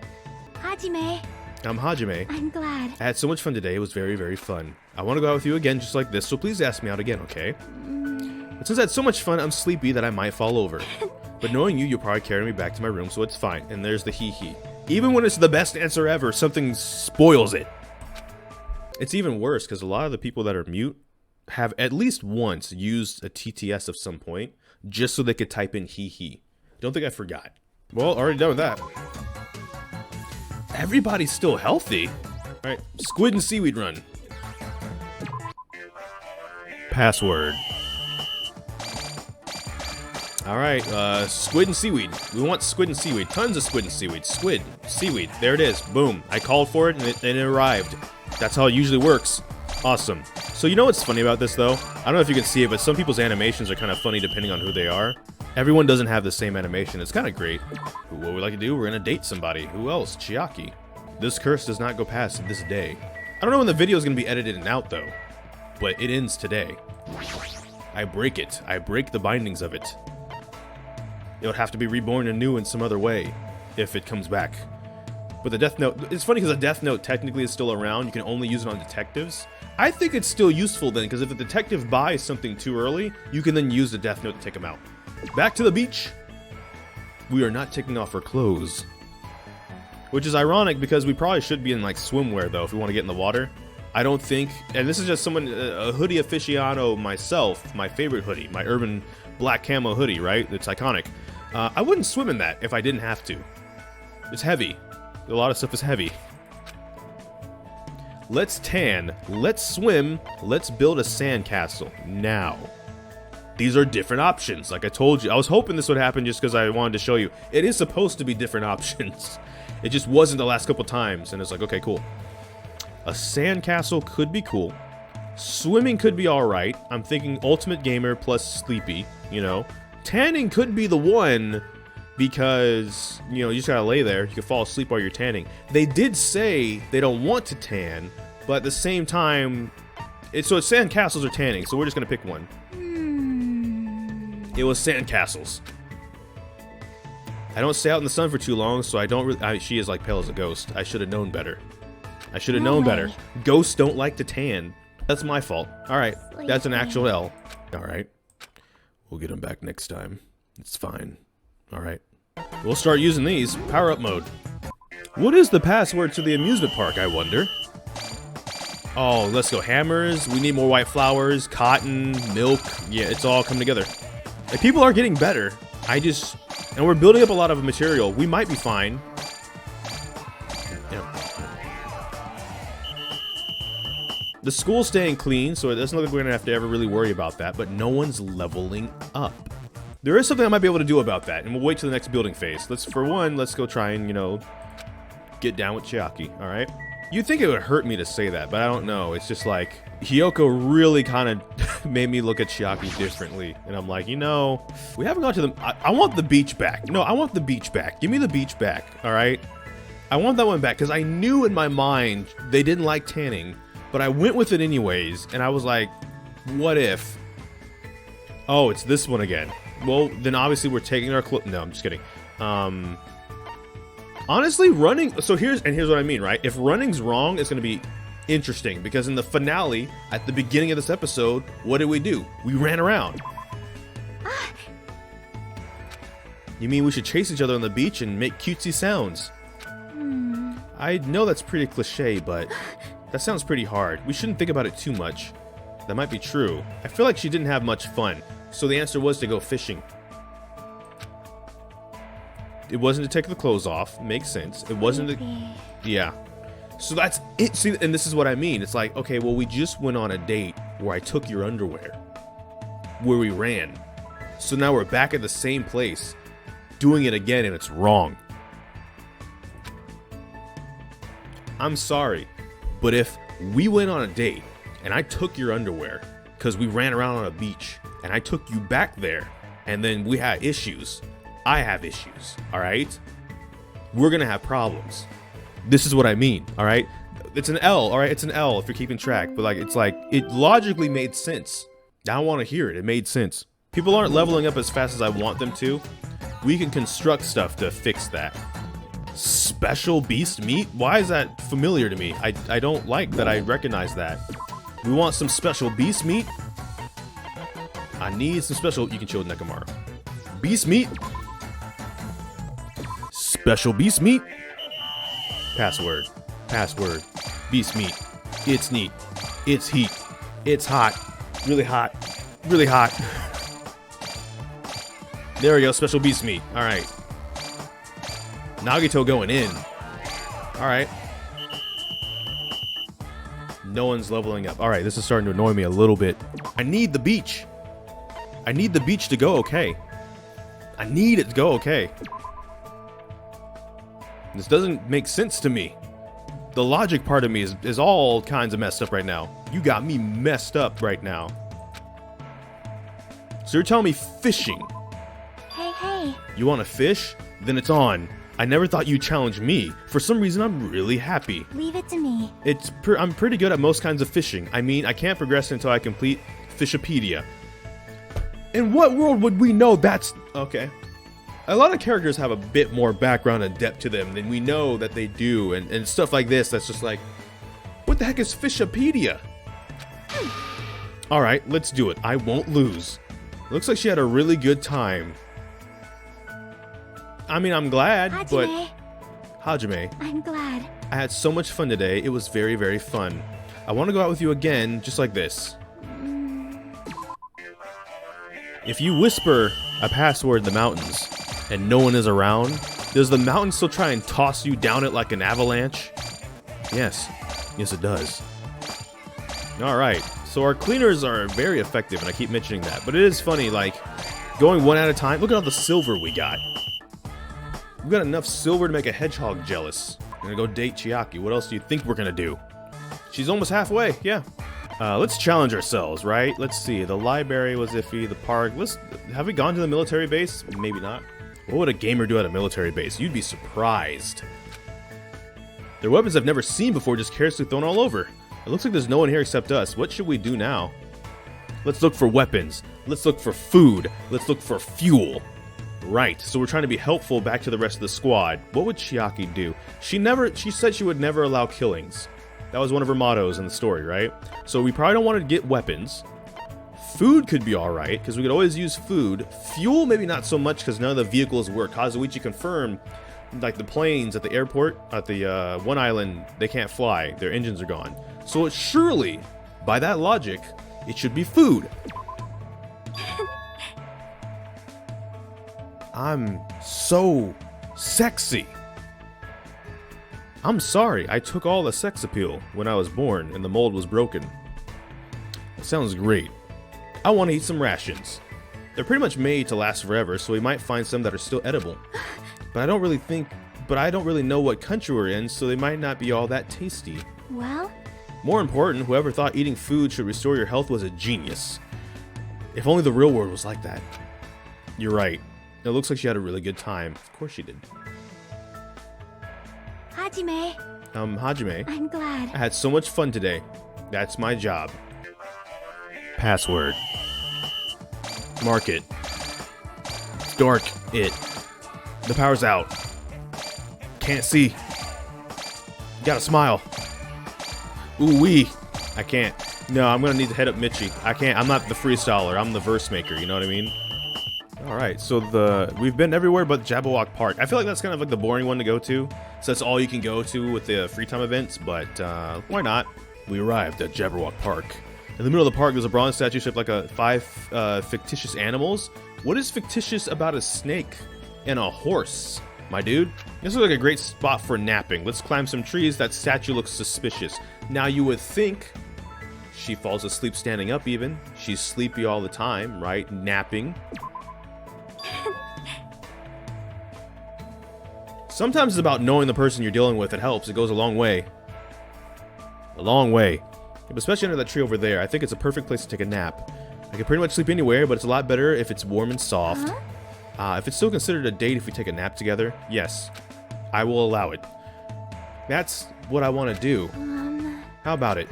Hajime. I'm Hajime. I'm glad. I had so much fun today. It was very, very fun. I want to go out with you again just like this, so please ask me out again, okay? But since I had so much fun, I'm sleepy that I might fall over. But knowing you, you'll probably carry me back to my room, so it's fine. And there's the hee-hee. Even when it's the best answer ever, something spoils it. It's even worse, because a lot of the people that are mute have at least once used a TTS of some point just so they could type in he. Don't think I forgot. Well, already done with that. Everybody's still healthy. All right, squid and seaweed run. Password. All right, squid and seaweed. We want squid and seaweed. Tons of squid and seaweed. Squid, seaweed. There it is. Boom. I called for it and it arrived. That's how it usually works. Awesome. So you know what's funny about this though? I don't know if you can see it, but some people's animations are kind of funny depending on who they are. Everyone doesn't have the same animation. It's kind of great. What we like to do, we're gonna date somebody. Who else? Chiaki. This curse does not go past this day. I don't know when the video is gonna be edited and out though, but it ends today. I break it. I break the bindings of it. It would have to be reborn anew in some other way if it comes back. But the Death Note, it's funny because the Death Note technically is still around. You can only use it on detectives. I think it's still useful then, because if the detective buys something too early, you can then use the Death Note to take him out. Back to the beach. We are not taking off our clothes. Which is ironic because we probably should be in like swimwear though if we want to get in the water. I don't think, and this is just someone, a hoodie aficionado myself, my favorite hoodie, my urban black camo hoodie, right? It's iconic. I wouldn't swim in that if I didn't have to. It's heavy. A lot of stuff is heavy. Let's tan, let's swim, let's build a sandcastle now. These are different options. Like I told you, I was hoping this would happen just because I wanted to show you. It is supposed to be different options. It just wasn't the last couple times, and it's like, okay, cool. A sandcastle could be cool. Swimming could be alright. I'm thinking Ultimate Gamer plus Sleepy, you know. Tanning could be the one because, you know, you just gotta lay there. You can fall asleep while you're tanning. They did say they don't want to tan, but at the same time, it's sandcastles or tanning, so we're just gonna pick one. It was sandcastles. I don't stay out in the sun for too long, so I don't really. She is like pale as a ghost. I should have known better. I should have known better. Ghosts don't like to tan. That's my fault. All right, that's an actual L. All right, we'll get them back next time. It's fine. All right, we'll start using these. Power up mode. What is the password to the amusement park, I wonder? Oh, let's go. Hammers. We need more white flowers, cotton, milk. Yeah, it's all come together. And people are getting better. And we're building up a lot of material. We might be fine. Yeah. The school's staying clean, so it doesn't look like we're gonna have to ever really worry about that, but no one's leveling up. There is something I might be able to do about that, and we'll wait till the next building phase. Let's go try and, you know, get down with Chiaki, alright? You'd think it would hurt me to say that, but I don't know. It's just like, Hiyoko really kind of made me look at Chiaki differently. And I'm like, you know, we haven't gone to the... I want the beach back. No, I want the beach back. Give me the beach back, all right? I want that one back, because I knew in my mind they didn't like tanning, but I went with it anyways, and I was like, what if... Oh, it's this one again. Well, then obviously we're taking our clothes... No, I'm just kidding. Honestly, running... So here's what I mean, right? If running's wrong, it's going to be interesting. Because in the finale, at the beginning of this episode, what did we do? We ran around. You mean we should chase each other on the beach and make cutesy sounds? I know that's pretty cliche, but that sounds pretty hard. We shouldn't think about it too much. That might be true. I feel like she didn't have much fun. So the answer was to go fishing. It wasn't to take the clothes off. Makes sense. It wasn't to... Yeah. So that's it. See, and this is what I mean. It's like, okay, well, we just went on a date where I took your underwear. Where we ran. So now we're back at the same place. Doing it again, and it's wrong. I'm sorry. But if we went on a date, and I took your underwear, because we ran around on a beach, and I took you back there, and then we had issues... I have issues, all right? We're gonna have problems. This is what I mean, all right? It's an L, all right? It's an L if you're keeping track, but like, it's like, it logically made sense. Now I wanna hear it, it made sense. People aren't leveling up as fast as I want them to. We can construct stuff to fix that. Special beast meat? Why is that familiar to me? I don't like that I recognize that. We want some special beast meat? I need some special, you can chill with Nekomara. Beast meat? Special beast meat? Password. Password. Beast meat. It's neat. It's heat. It's hot. Really hot. Really hot. There we go, special beast meat. Alright. Nagito going in. Alright. No one's leveling up. Alright, this is starting to annoy me a little bit. I need the beach. I need the beach to go okay. I need it to go okay. This doesn't make sense to me. The logic part of me is all kinds of messed up right now. You got me messed up right now. So you're telling me fishing? Hey. You want to fish? Then it's on. I never thought you'd challenge me. For some reason, I'm really happy. Leave it to me. I'm pretty good at most kinds of fishing. I mean, I can't progress until I complete Fishopedia. In what world would we know that's... Okay. A lot of characters have a bit more background and depth to them than we know that they do. And stuff like this that's just like... What the heck is Fishopedia? Alright, let's do it. I won't lose. Looks like she had a really good time. I mean, I'm glad, but... Hajime. I'm glad. I had so much fun today. It was very, very fun. I want to go out with you again, just like this. If you whisper a password in the mountains and no one is around, does the mountain still try and toss you down it like an avalanche? Yes. Yes, it does. Alright, so our cleaners are very effective, and I keep mentioning that. But it is funny, like, going one at a time. Look at all the silver we got. We've got enough silver to make a hedgehog jealous. I'm gonna go date Chiaki. What else do you think we're gonna do? She's almost halfway, yeah. Let's challenge ourselves, right? Let's see. The library was iffy. The park. Have we gone to the military base? Maybe not. What would a gamer do at a military base? You'd be surprised. Their weapons I've never seen before, just carelessly thrown all over. It looks like there's no one here except us. What should we do now? Let's look for weapons. Let's look for food. Let's look for fuel. Right, so we're trying to be helpful back to the rest of the squad. What would Chiaki do? She said she would never allow killings. That was one of her mottos in the story, right? So we probably don't want to get weapons. Food could be alright, because we could always use food. Fuel, maybe not so much, because none of the vehicles work. Kazuichi confirmed, like the planes at the airport, at the one island, they can't fly. Their engines are gone. So it surely, by that logic, it should be food. I'm so sexy. I'm sorry, I took all the sex appeal when I was born and the mold was broken. That sounds great. I want to eat some rations. They're pretty much made to last forever, so we might find some that are still edible. But I don't really know what country we're in, so they might not be all that tasty. Well? More important, whoever thought eating food should restore your health was a genius. If only the real world was like that. You're right. It looks like she had a really good time. Of course she did. Hajime. Hajime. I'm glad. I had so much fun today. That's my job. Password. Mark it. Dark it. The power's out. Can't see. Gotta smile. Ooh wee. I can't. No, I'm gonna need to head up Michi. I can't. I'm not the freestyler. I'm the verse maker. You know what I mean? Alright, so we've been everywhere but Jabberwock Park. I feel like that's kind of like the boring one to go to, so that's all you can go to with the free time events, but why not? We arrived at Jabberwock Park. In the middle of the park, there's a bronze statue shaped like five fictitious animals. What is fictitious about a snake and a horse, my dude? This looks like a great spot for napping. Let's climb some trees. That statue looks suspicious. Now you would think she falls asleep standing up even. She's sleepy all the time, right? Napping. Sometimes it's about knowing the person you're dealing with. It helps. It goes a long way. A long way. But especially under that tree over there. I think it's a perfect place to take a nap. I can pretty much sleep anywhere, but it's a lot better if it's warm and soft. If it's still considered a date if we take a nap together, yes. I will allow it. That's what I want to do. How about it?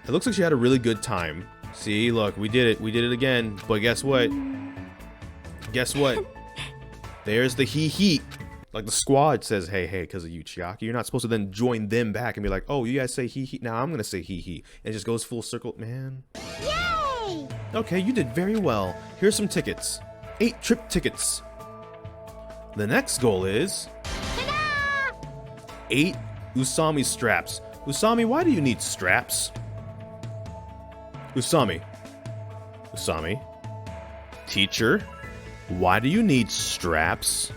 It looks like she had a really good time. See, look, we did it. We did it again. But guess what? Guess what? There's the hee-hee. Like the squad says, hey, because of you, Chiaki. You're not supposed to then join them back and be like, oh, you guys say hee-hee. Now I'm going to say hee-hee. And it just goes full circle. Man. Yay! Okay, you did very well. Here's some tickets. 8 trip tickets. The next goal is... Ta-da! 8 Usami straps. Usami, why do you need straps? Usami, Usami. Teacher, why do you need straps?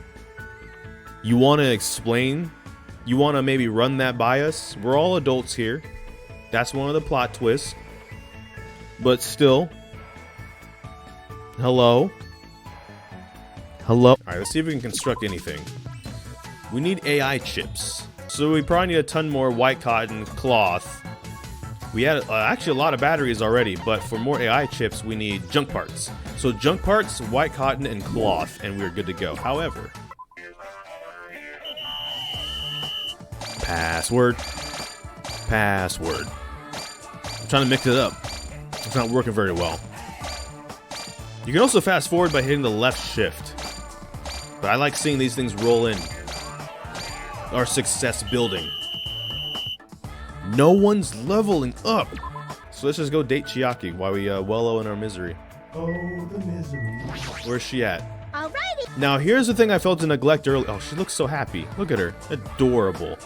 You want to explain? You want to maybe run that by us? We're all adults here. That's one of the plot twists. But still. Hello? Hello? Alright, let's see if we can construct anything. We need AI chips. So we probably need a ton more white cotton cloth. We had actually a lot of batteries already, but for more AI chips, we need junk parts. So junk parts, white cotton, and cloth, and we're good to go. However, password. I'm trying to mix it up. It's not working very well. You can also fast forward by hitting the left shift. But I like seeing these things roll in. Our success building. No one's leveling up. So let's just go date Chiaki while we wallow in our misery. Oh, the misery. Where's she at? Alrighty. Now here's the thing I felt to neglect earlier. Oh, she looks so happy. Look at her. Adorable.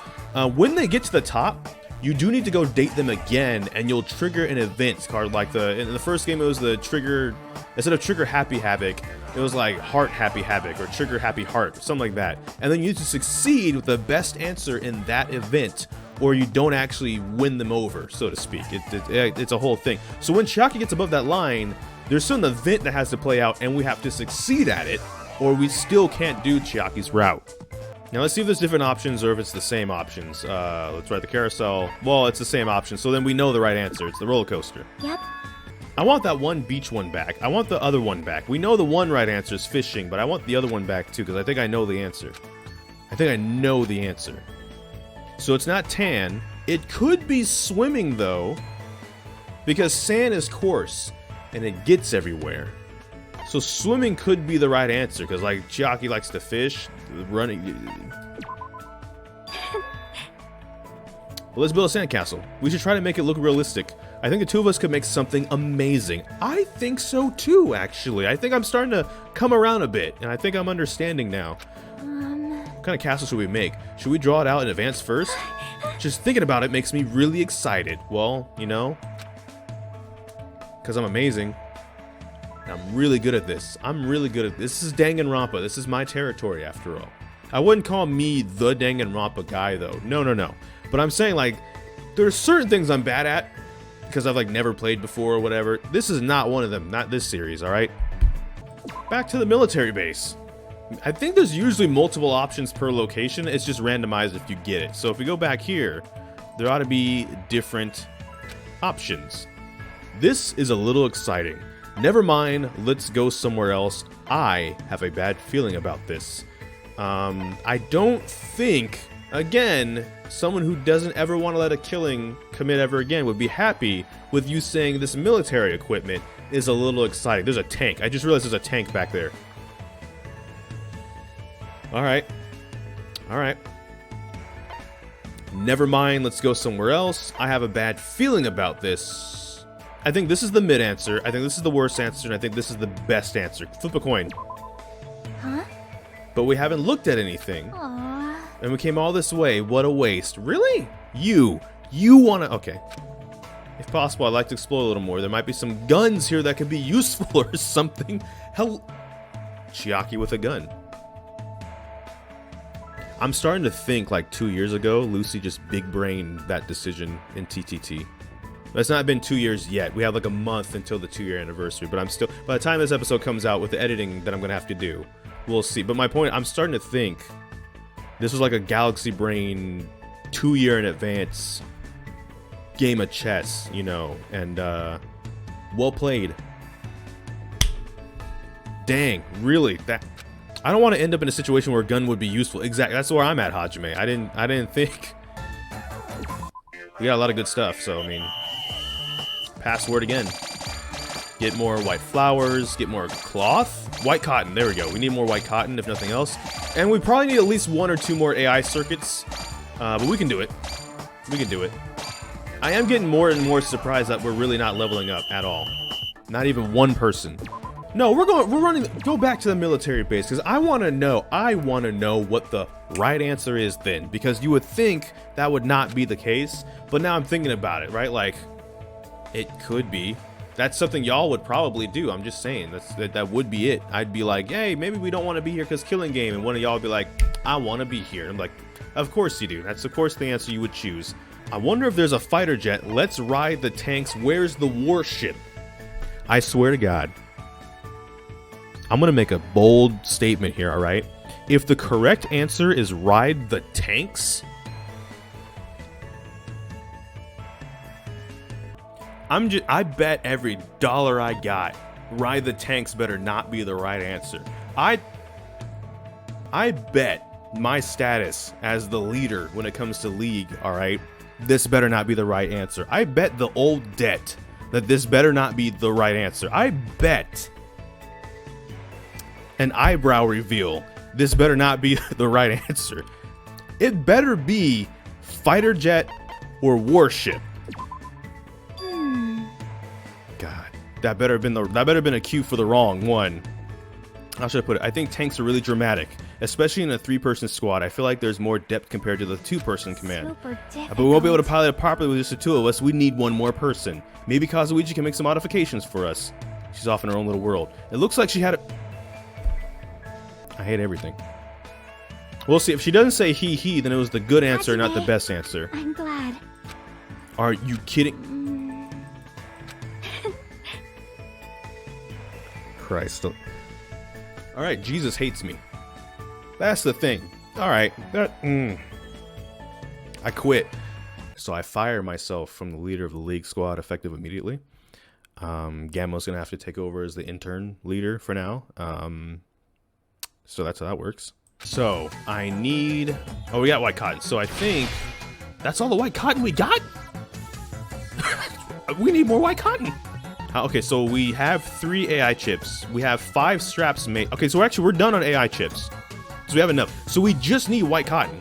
When they get to the top, you do need to go date them again, and you'll trigger an event card. Like in the first game, it was the trigger. Instead of trigger happy havoc, it was like heart happy havoc or trigger happy heart, something like that. And then you need to succeed with the best answer in that event, or you don't actually win them over, so to speak. It's a whole thing. So when Chiaki gets above that line, there's still an event that has to play out, and we have to succeed at it, or we still can't do Chiaki's route. Now let's see if there's different options or if it's the same options. Let's ride the carousel. Well, it's the same option, so then we know the right answer. It's the roller coaster. Yep. I want that one beach one back. I want the other one back. We know the one right answer is fishing, but I want the other one back too, because I think I know the answer. So it's not tan. It could be swimming, though, because sand is coarse, and it gets everywhere. So swimming could be the right answer, because like Chiaki likes to fish, running. Well, let's build a sandcastle. We should try to make it look realistic. I think the two of us could make something amazing. I think so too, actually. I think I'm starting to come around a bit, and I think I'm understanding now. What kind of castle should we make? Should we draw it out in advance first? Just thinking about it makes me really excited. Well, you know, because I'm amazing. I'm really good at this. This is Danganronpa. This is my territory, after all. I wouldn't call me the Danganronpa guy, though. No. But I'm saying, like, there's certain things I'm bad at because I've, like, never played before or whatever. This is not one of them. Not this series, all right? Back to the military base. I think there's usually multiple options per location. It's just randomized if you get it. So if we go back here, there ought to be different options. This is a little exciting. Never mind, let's go somewhere else. I have a bad feeling about this. I don't think, again, someone who doesn't ever want to let a killing commit ever again would be happy with you saying this military equipment is a little exciting. There's a tank. I just realized there's a tank back there. All right. Never mind, let's go somewhere else. I have a bad feeling about this. I think this is the mid answer. I think this is the worst answer, and I think this is the best answer. Flip a coin. Huh? But we haven't looked at anything. Aww. And we came all this way. What a waste. Really? You want to... Okay. If possible, I'd like to explore a little more. There might be some guns here that could be useful or something. Hell... Chiaki with a gun. I'm starting to think like 2 years ago, Lucy just big-brained that decision in TTT. It's not been 2 years yet. We have like a month until the 2-year anniversary, but I'm still... By the time this episode comes out with the editing that I'm going to have to do, we'll see. But my point, I'm starting to think this was like a galaxy brain 2-year in advance game of chess, you know, and well played. Dang, really? That... I don't want to end up in a situation where a gun would be useful. Exactly. That's where I'm at, Hajime. I didn't think. We got a lot of good stuff, so I mean, password again. Get more white flowers, get more cloth. White cotton, there we go. We need more white cotton, if nothing else. And we probably need at least 1 or 2 more AI circuits. But we can do it. We can do it. I am getting more and more surprised that we're really not leveling up at all. Not even one person. No, go back to the military base, because I want to know what the right answer is then, because you would think that would not be the case, but now I'm thinking about it, right? Like, it could be That's something y'all would probably do. I'm just saying that would be it. I'd be like, hey, maybe we don't want to be here because killing game, and one of y'all would be like, I want to be here. I'm like, of course you do. That's of course the answer you would choose. I wonder if there's a fighter jet. Let's ride the tanks. Where's the warship? I swear to God, I'm gonna make a bold statement here. All right, if the correct answer is ride the tanks, I bet every dollar I got, ride the tanks better not be the right answer. I bet my status as the leader when it comes to League, all right, this better not be the right answer. I bet the old debt that this better not be the right answer. I bet an eyebrow reveal, this better not be the right answer. It better be fighter jet or warship. God, that better have been a cue for the wrong one. How should I put it? I think tanks are really dramatic, especially in a 3-person squad. I feel like there's more depth compared to the 2-person command. But we won't be able to pilot it properly with just the 2 of us. We need one more person. Maybe Kazuichi can make some modifications for us. She's off in her own little world. It looks like she had a... I hate everything. We'll see. If she doesn't say he, then it was the good answer, not the best answer. I'm glad. Are you kidding? Christ. All right, Jesus hates me. That's the thing. All right, I quit. So I fire myself from the leader of the League squad effective immediately. Gammo's gonna have to take over as the intern leader for now. So that's how that works. So I need... Oh, we got white cotton. So I think that's all the white cotton we got? We need more white cotton. Okay, so we have 3 AI chips. We have 5 straps made. Okay, so we're done on AI chips. So we have enough. So we just need white cotton.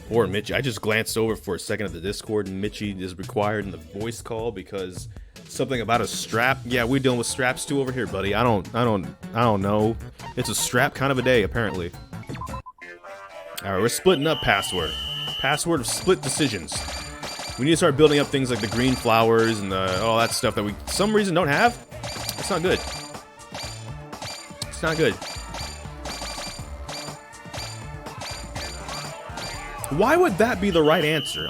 Or Mitchie. I just glanced over for a second at the Discord, and Mitchie is required in the voice call because something about a strap. Yeah, we're dealing with straps too over here, buddy. I don't know. It's a strap kind of a day, apparently. All right, we're splitting up password. Password of split decisions. We need to start building up things like the green flowers and all that stuff that we for some reason don't have. That's not good. It's not good. Why would that be the right answer?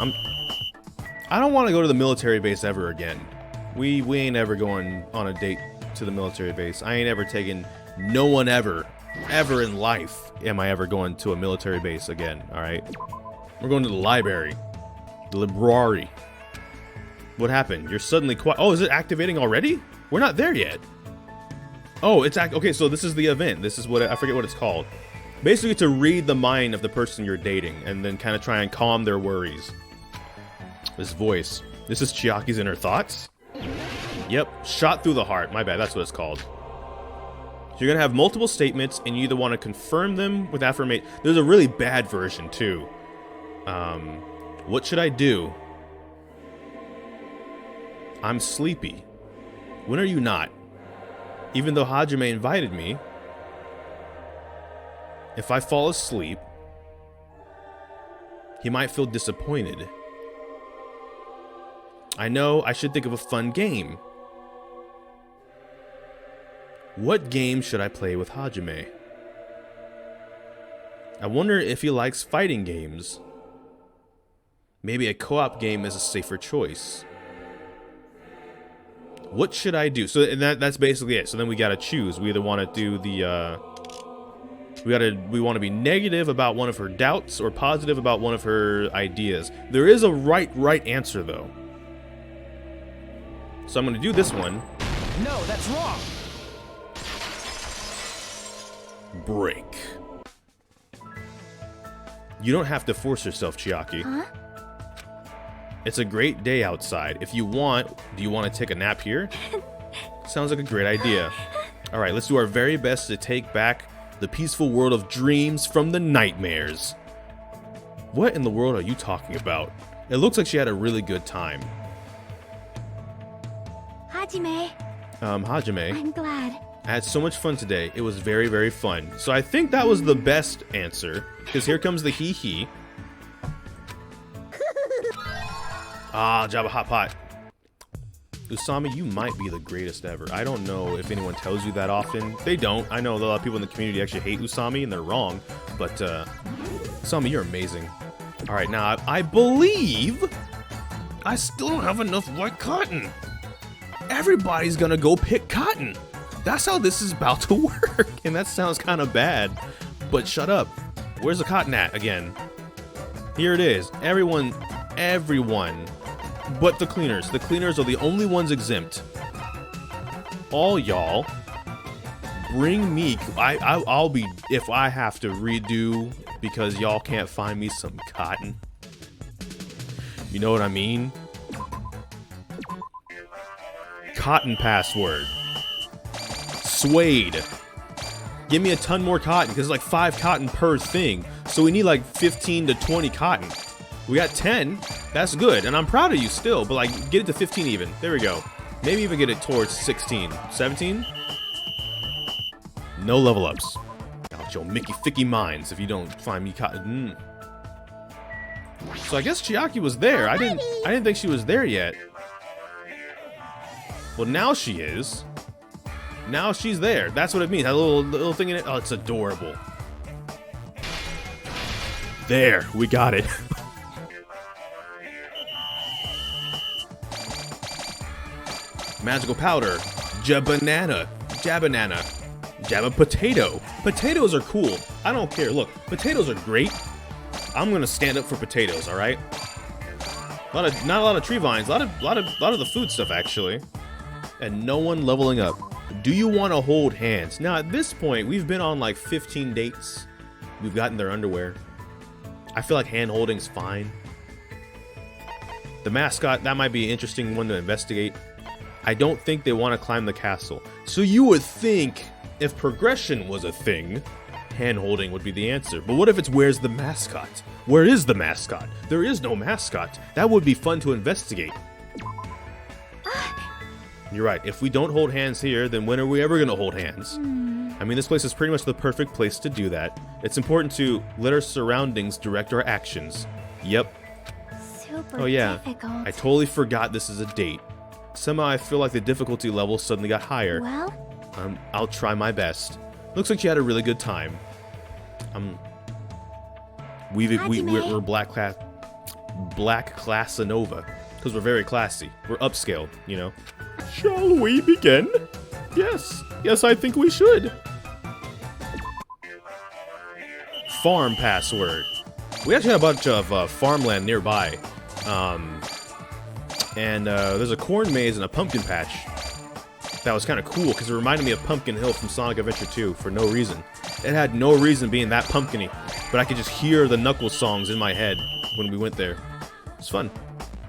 I don't want to go to the military base ever again. We ain't ever going on a date to the military base. I ain't ever taken... No one ever in life am I ever going to a military base again, alright? We're going to the library. The library. What happened? You're suddenly quiet. Oh, is it activating already? We're not there yet. Oh, it's okay, so this is the event. This is what... I forget what it's called. Basically to read the mind of the person you're dating and then kind of try and calm their worries. This voice. This is Chiaki's inner thoughts? Yep, shot through the heart. My bad, that's what it's called. So you're gonna have multiple statements and you either want to confirm them with affirmation. There's a really bad version too. What should I do? I'm sleepy. When are you not? Even though Hajime invited me, if I fall asleep, he might feel disappointed. I know I should think of a fun game. What game should I play with Hajime? I wonder if he likes fighting games. Maybe a co-op game is a safer choice. What should I do? So that's basically it. So then we gotta choose. We either want to do the we want to be negative about one of her doubts or positive about one of her ideas. There is a right answer though. So I'm going to do this one. No, that's wrong. Break. You don't have to force yourself, Chiaki. Huh? It's a great day outside. If you want, do you want to take a nap here? Sounds like a great idea. All right, let's do our very best to take back the peaceful world of dreams from the nightmares. What in the world are you talking about? It looks like she had a really good time. Hajime. Hajime. I'm glad. I had so much fun today. It was very, very fun. So I think that was the best answer. Because here comes the he. Ah, Jabba Hot Pot. Usami, you might be the greatest ever. I don't know if anyone tells you that often. They don't. I know a lot of people in the community actually hate Usami, and they're wrong. But, Usami, you're amazing. Alright, now, I believe I still don't have enough white cotton. Everybody's gonna go pick cotton. That's how this is about to work. And that sounds kind of bad. But shut up. Where's the cotton at again? Here it is. Everyone. But the cleaners. The cleaners are the only ones exempt. All y'all, bring me. I'll be, if I have to redo because y'all can't find me some cotton. You know what I mean? Cotton password. Suede. Give me a ton more cotton because it's like 5 cotton per thing. So we need like 15 to 20 cotton. We got 10. That's good. And I'm proud of you still, but like get it to 15 even. There we go. Maybe even get it towards 16. 17? No level ups. Out your Mickey Ficky minds if you don't find me cotton. So I guess Chiaki was there. I didn't think she was there yet. Well, now she is. Now she's there. That's what it means. That little thing in it. Oh, it's adorable. There, we got it. Magical powder. Jabanana. Jabba potato. Potatoes are cool. I don't care. Look, potatoes are great. I'm gonna stand up for potatoes. All right. Not a lot of tree vines. A lot of the food stuff actually. And no one leveling up. Do you want to hold hands? Now at this point, we've been on like 15 dates. We've gotten their underwear. I feel like hand holding's fine. The mascot, that might be an interesting one to investigate. I don't think they want to climb the castle. So you would think if progression was a thing, hand holding would be the answer. But what if it's where's the mascot? Where is the mascot? There is no mascot. That would be fun to investigate. You're right. If we don't hold hands here, then when are we ever going to hold hands? I mean, this place is pretty much the perfect place to do that. It's important to let our surroundings direct our actions. Yep. Super Oh yeah, difficult. I totally forgot this is a date. Somehow I feel like the difficulty level suddenly got higher. Well, I'll try my best. Looks like you had a really good time. We're black class Nova because we're very classy. We're upscale, you know. Shall we begin? Yes, I think we should. Farm password. We actually had a bunch of farmland nearby. And there's a corn maze and a pumpkin patch. That was kind of cool because it reminded me of Pumpkin Hill from Sonic Adventure 2 for no reason. It had no reason being that pumpkin-y, but I could just hear the Knuckles songs in my head when we went there. It's fun.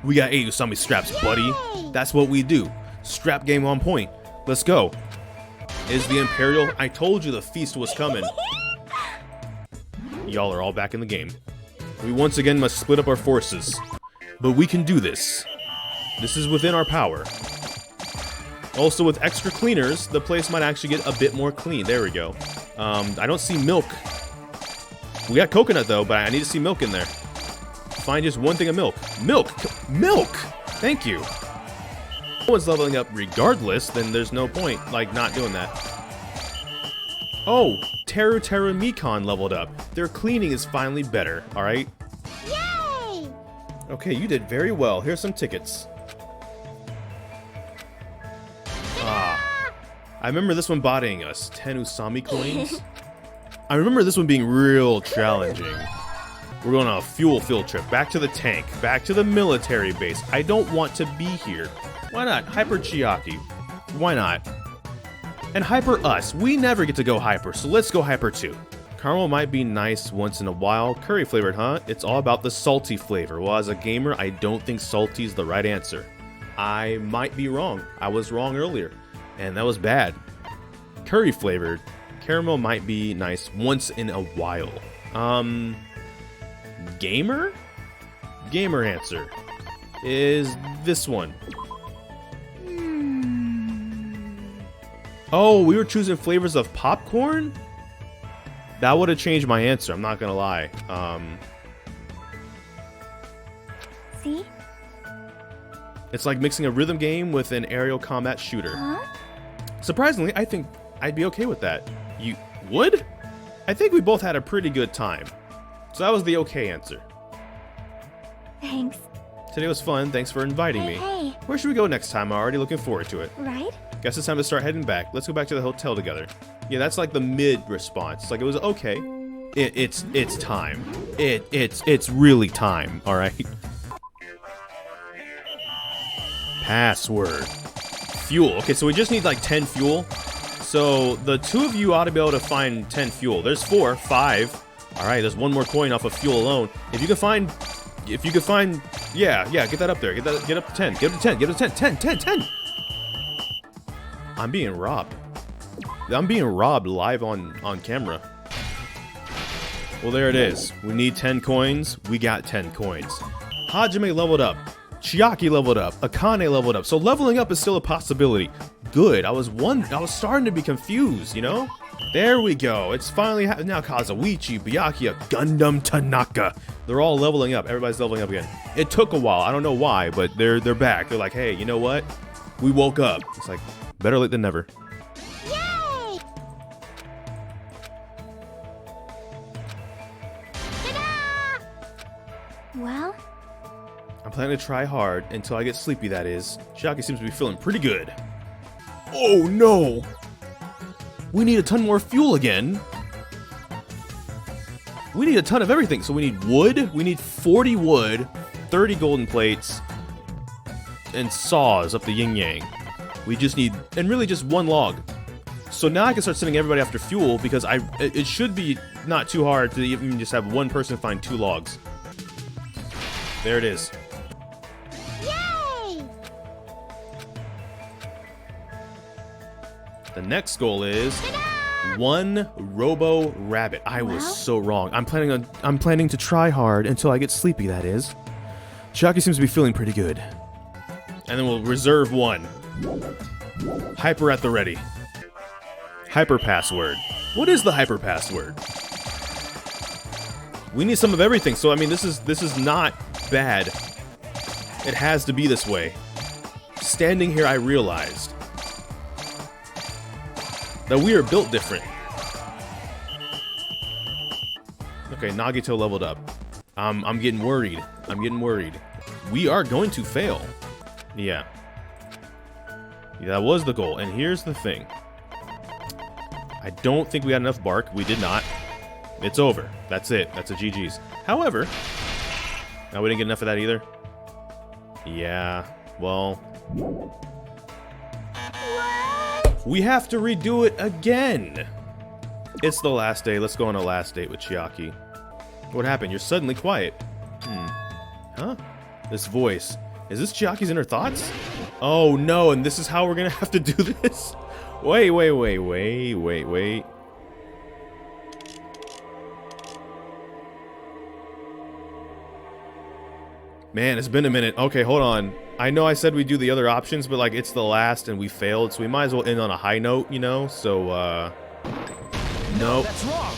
We got 8 Usami straps, buddy. That's what we do. Strap game on point. Let's go. Is the Imperial? I told you the feast was coming. Y'all are all back in the game. We once again must split up our forces. But we can do this. This is within our power. Also, with extra cleaners, the place might actually get a bit more clean. There we go. I don't see milk. We got coconut, though, but I need to see milk in there. Find just one thing of milk. Milk! Thank you. If no one's leveling up regardless, then there's no point, like, not doing that. Oh, Teru Mekon leveled up. Their cleaning is finally better, alright? yay! Okay, you did very well. Here's some tickets. I remember this one bodying us. 10 Usami coins. I remember this one being real challenging. We're going on a fuel field trip. Back to the tank. Back to the military base. I don't want to be here. Why not? Hyper Chiaki. Why not? And Hyper us. We never get to go Hyper, so let's go Hyper too. Caramel might be nice once in a while. Curry flavored, huh? It's all about the salty flavor. Well, as a gamer, I don't think salty is the right answer. I might be wrong. I was wrong earlier. And that was bad. Curry flavored. Caramel might be nice once in a while. Gamer? Gamer answer is this one. Oh, we were choosing flavors of popcorn? That would have changed my answer, I'm not gonna lie. See? It's like mixing a rhythm game with an aerial combat shooter. Huh? Surprisingly, I think I'd be okay with that. You would? I think we both had a pretty good time. So that was the okay answer. Thanks. Today was fun. Thanks for inviting me. Hey, Where should we go next time? I'm already looking forward to it. right? Guess it's time to start heading back. Let's go back to the hotel together. Yeah, that's like the mid response. Like it was okay. It's time. It's really time. All right. Password. Fuel. Okay, so we just need like 10 fuel. So the two of you ought to be able to find 10 fuel. There's 4, 5. All right, there's one more coin off of fuel alone. If you could find, yeah, get that up there. Get up to 10. Get up to 10. Get up to 10. 10. I'm being robbed. I'm being robbed live on camera. Well, there it is. We need 10 coins. We got 10 coins. Hajime leveled up. Chiaki leveled up. Akane leveled up. So leveling up is still a possibility. Good. I was starting to be confused, you know? There we go. It's finally now Kazuichi, Byakuya, Gundam Tanaka. They're all leveling up. Everybody's leveling up again. It took a while. I don't know why, but they're back. They're like, hey, you know what? We woke up. It's like, better late than never. Yay! Ta-da! Well, I'm planning to try hard until I get sleepy, that is. Chiaki seems to be feeling pretty good. Oh no! We need a ton more fuel again. We need a ton of everything. So we need wood. We need 40 wood, 30 golden plates, and saws up the yin-yang. We just need, and really just one log. So now I can start sending everybody after fuel because it should be not too hard to even just have one person find 2 logs. There it is. yay! The next goal is 1 Robo Rabbit. I was Well? so wrong. I'm planning to try hard until I get sleepy, that is. Chiaki seems to be feeling pretty good. And then we'll reserve 1. Hyper at the ready. Hyper password. What is the hyper password? We need some of everything. So I mean, this is not bad. It has to be this way. Standing here, I realized that we are built different. Okay, Nagito leveled up. I'm getting worried. We are going to fail. Yeah, that was the goal. And here's the thing. I don't think we had enough bark. We did not. It's over. That's it. That's a GG's. However, now we didn't get enough of that either. Yeah, well, we have to redo it again. It's the last day. Let's go on a last date with Chiaki. What happened? You're suddenly quiet. Huh? This voice. Is this Chiaki's inner thoughts? Oh no, and this is how we're gonna have to do this? Wait. Man, it's been a minute. Okay, hold on. I know I said we'd do the other options, but like it's the last and we failed, so we might as well end on a high note, you know? So, nope. That's wrong.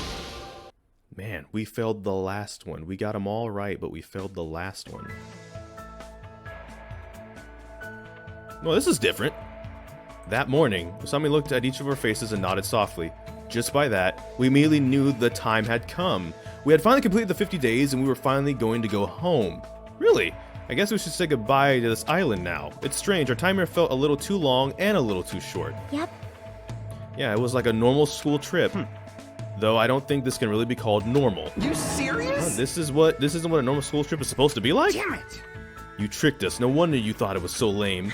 Man, we failed the last one. We got them all right, but we failed the last one. Well, this is different. That morning, Usami looked at each of our faces and nodded softly. Just by that, we immediately knew the time had come. We had finally completed the 50 days and we were finally going to go home. Really? I guess we should say goodbye to this island now. It's strange, our time here felt a little too long and a little too short. Yep. Yeah, it was like a normal school trip. Though I don't think this can really be called normal. You serious? This isn't what a normal school trip is supposed to be like? Damn it. You tricked us. No wonder you thought it was so lame.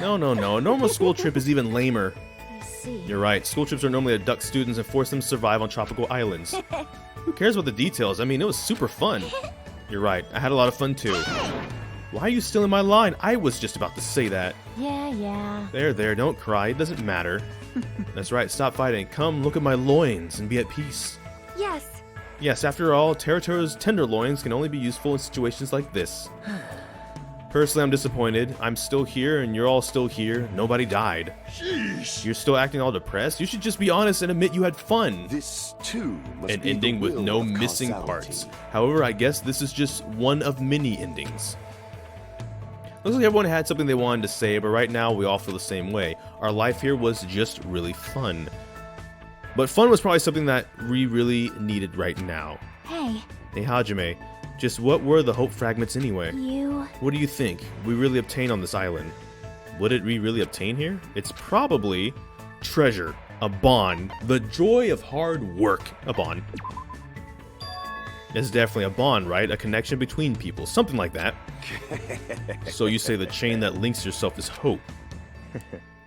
No. A normal school trip is even lamer. I see. You're right. School trips are normally to abduct students and force them to survive on tropical islands. Who cares about the details? I mean, it was super fun. You're right. I had a lot of fun too. Why are you still in my line? I was just about to say that. Yeah. There. Don't cry. It doesn't matter. That's right. Stop fighting. Come look at my loins and be at peace. Yes. Yes, after all, Teruto's tenderloins can only be useful in situations like this. Personally, I'm disappointed. I'm still here, and you're all still here. Nobody died. Sheesh. You're still acting all depressed? You should just be honest and admit you had fun. This, too, must An be ending the with will no of missing causality. parts. However, I guess this is just one of many endings. Looks like everyone had something they wanted to say, but right now we all feel the same way. Our life here was just really fun. But fun was probably something that we really needed right now. Hey, Hey Hajime, just what were the hope fragments anyway? you... What do you think we really obtained on this island? What did we really obtain here? It's probably treasure, a bond, the joy of hard work, a bond. It's definitely a bond, right? A connection between people, something like that. So you say the chain that links yourself is hope.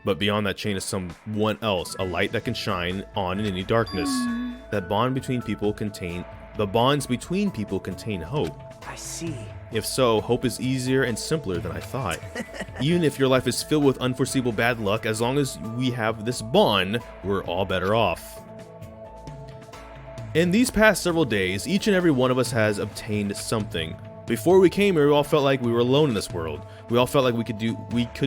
But beyond that chain is someone else, a light that can shine on in any darkness. That bond between people contain... The bonds between people contain hope. I see. If so, hope is easier and simpler than I thought. Even if your life is filled with unforeseeable bad luck, as long as we have this bond, we're all better off. In these past several days, each and every one of us has obtained something. Before we came here, we all felt like we were alone in this world. We all felt like we could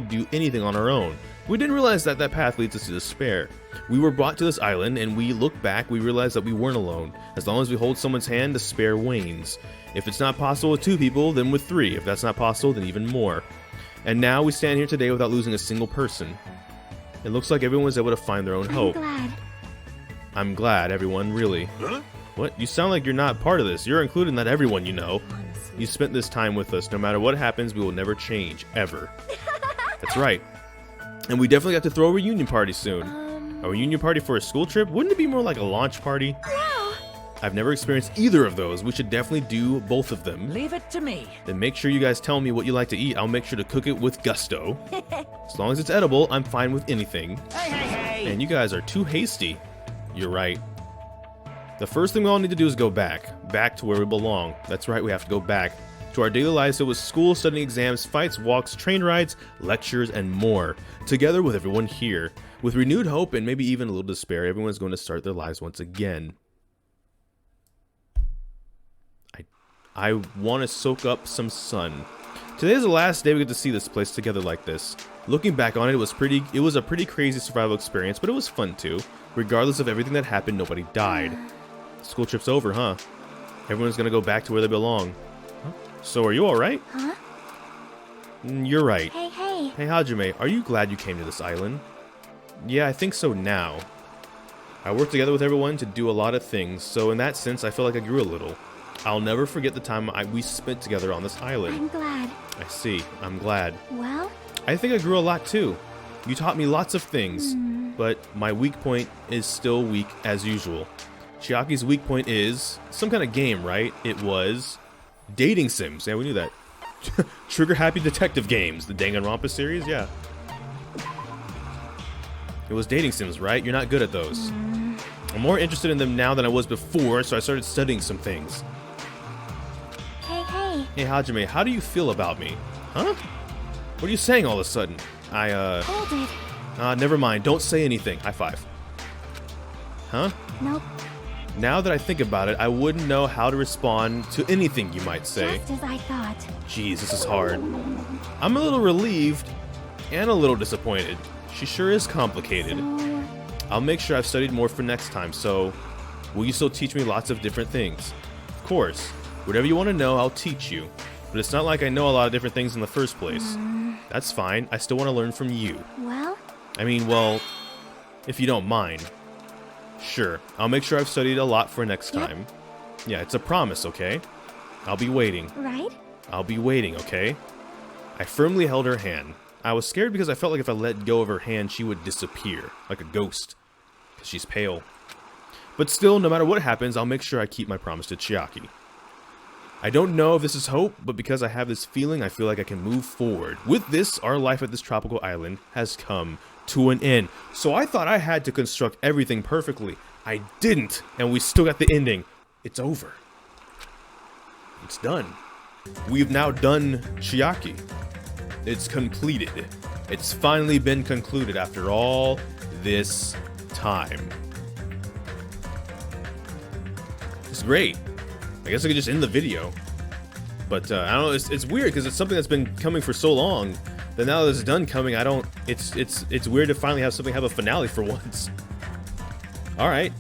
do anything on our own. We didn't realize that that path leads us to despair. We were brought to this island, and we look back, we realize that we weren't alone. As long as we hold someone's hand, despair wanes. If it's not possible with 2 people, then with 3. If that's not possible, then even more. And now we stand here today without losing a single person. It looks like everyone was able to find their own hope. I'm glad, everyone, really. Huh? What? You sound like you're not part of this. You're included in that everyone you know. You spent this time with us. No matter what happens, we will never change, ever. That's right. And we definitely got to throw a reunion party soon. A reunion party for a school trip? Wouldn't it be more like a launch party? No! I've never experienced either of those. We should definitely do both of them. Leave it to me. Then make sure you guys tell me what you like to eat. I'll make sure to cook it with gusto. As long as it's edible, I'm fine with anything. Hey. And you guys are too hasty. You're right. The first thing we all need to do is go back. Back to where we belong. That's right, we have to go back to our daily lives. So it was school, studying, exams, fights, walks, train rides, lectures, and more. Together with everyone here. With renewed hope and maybe even a little despair, everyone's going to start their lives once again. I want to soak up some sun. Today is the last day we get to see this place together like this. Looking back on it, it was a pretty crazy survival experience, but it was fun too. Regardless of everything that happened, nobody died. School trip's over, huh? Everyone's gonna go back to where they belong. Huh? So are you alright? Huh? You're right. Hey. Hey Hajime, are you glad you came to this island? Yeah, I think so now. I worked together with everyone to do a lot of things, so in that sense I feel like I grew a little. I'll never forget the time we spent together on this island. I'm glad. I see, I'm glad. Well? I think I grew a lot too. You taught me lots of things, but my weak point is still weak as usual. Chiaki's weak point is some kind of game, right? It was dating sims. Yeah, we knew that. Trigger happy detective games, the Danganronpa series, yeah. It was dating sims, right? You're not good at those. I'm more interested in them now than I was before, so I started studying some things. Hey. Hey Hajime, how do you feel about me? Huh? What are you saying all of a sudden? Hold it. Never mind. Don't say anything. High five. Huh? Nope. Now that I think about it, I wouldn't know how to respond to anything you might say. Just as I thought. Jeez, this is hard. I'm a little relieved and a little disappointed. She sure is complicated. So, I'll make sure I've studied more for next time, so will you still teach me lots of different things? Of course. Whatever you want to know, I'll teach you. But it's not like I know a lot of different things in the first place. That's fine. I still want to learn from you. well? I mean, well, if you don't mind. Sure, I'll make sure I've studied a lot for next time. Yeah, it's a promise, okay? I'll be waiting. Right? I'll be waiting, okay? I firmly held her hand. I was scared because I felt like if I let go of her hand, she would disappear, like a ghost, because she's pale. But still, no matter what happens, I'll make sure I keep my promise to Chiaki. I don't know if this is hope, but because I have this feeling, I feel like I can move forward. With this, our life at this tropical island has come to an end. So I thought I had to construct everything perfectly. I didn't, and we still got the ending. It's over. It's done. We've now done Chiaki. It's completed. It's finally been concluded after all this time. It's great. I guess I could just end the video. But I don't know, it's weird because it's something that's been coming for so long that now that it's done coming, it's weird to finally have something have a finale for once. Alright.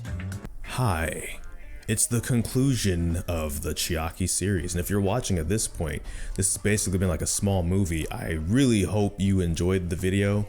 Hi, it's the conclusion of the Chiaki series. And if you're watching at this point, this has basically been like a small movie. I really hope you enjoyed the video.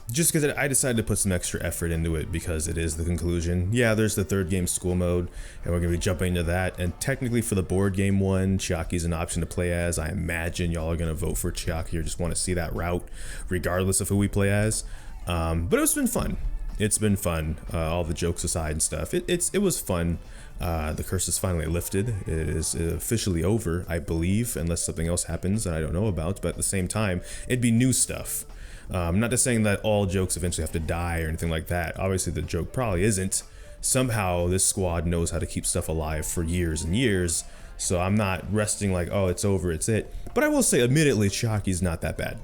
Just because I decided to put some extra effort into it because it is the conclusion. Yeah, there's the third game school mode, and we're going to be jumping into that. And technically for the board game one, Chiaki's an option to play as. I imagine y'all are going to vote for Chiaki or just want to see that route, regardless of who we play as. But it's been fun. It's been fun, all the jokes aside and stuff. It was fun. The curse is finally lifted. It is officially over, I believe, unless something else happens that I don't know about. But at the same time, it'd be new stuff. Not just saying that all jokes eventually have to die or anything like that. Obviously, the joke probably isn't. Somehow, this squad knows how to keep stuff alive for years and years. So I'm not resting like, oh, it's over, it's it. But I will say, admittedly, Chiaki's not that bad.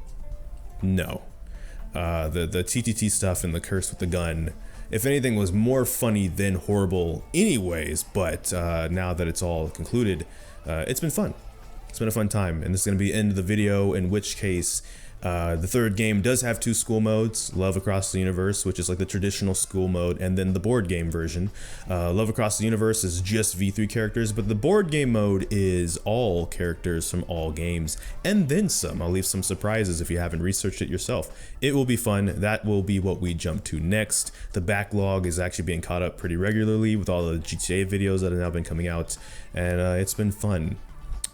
No. The TTT stuff and the curse with the gun, if anything, was more funny than horrible anyways. But now that it's all concluded, it's been fun. It's been a fun time. And this is going to be the end of the video, in which case... the third game does have 2 school modes, Love Across the Universe, which is like the traditional school mode, and then the board game version. Love Across the Universe is just V3 characters, but the board game mode is all characters from all games, and then some. I'll leave some surprises if you haven't researched it yourself. It will be fun. That will be what we jump to next. The backlog is actually being caught up pretty regularly with all the GTA videos that have now been coming out, and it's been fun.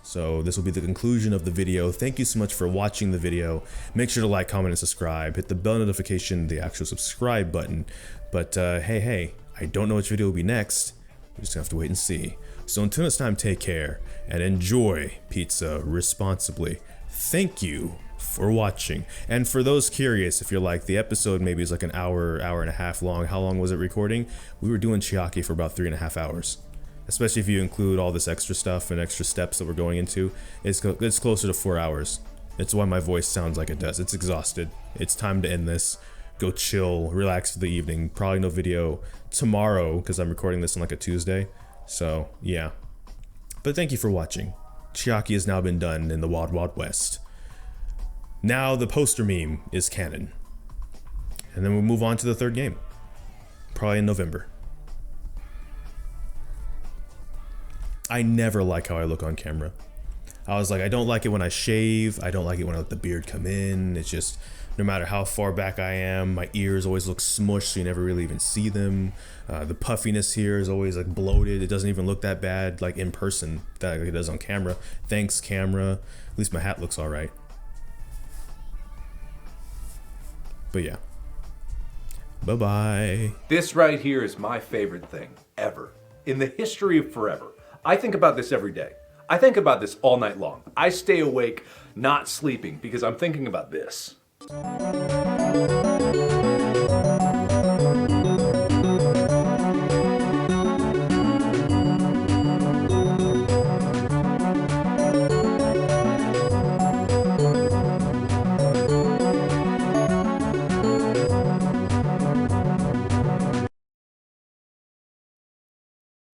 So this will be the conclusion of the video. Thank you so much for watching the video. Make sure to like, comment, and subscribe. Hit the bell notification, the actual subscribe button. But hey, I don't know which video will be next. We're just gonna have to wait and see. So until next time, take care and enjoy pizza responsibly. Thank you for watching. And for those curious, if you're like, the episode maybe is like an hour, hour and a half long. How long was it recording? We were doing Chiaki for about 3.5 hours. Especially if you include all this extra stuff and extra steps that we're going into, it's closer to 4 hours. It's why my voice sounds like it does. It's exhausted. It's time to end this. Go chill, relax for the evening. Probably no video tomorrow because I'm recording this on like a Tuesday. So yeah. But thank you for watching. Chiaki has now been done in the Wild Wild West. Now the poster meme is canon. And then we'll move on to the third game. Probably in November. I never like how I look on camera. I was like, I don't like it when I shave. I don't like it when I let the beard come in. It's just, no matter how far back I am, my ears always look smushed, so you never really even see them. The puffiness here is always like bloated. It doesn't even look that bad like in person that it does on camera. Thanks, camera. At least my hat looks all right. But yeah. Bye-bye. This right here is my favorite thing ever in the history of forever. I think about this every day. I think about this all night long. I stay awake, not sleeping, because I'm thinking about this.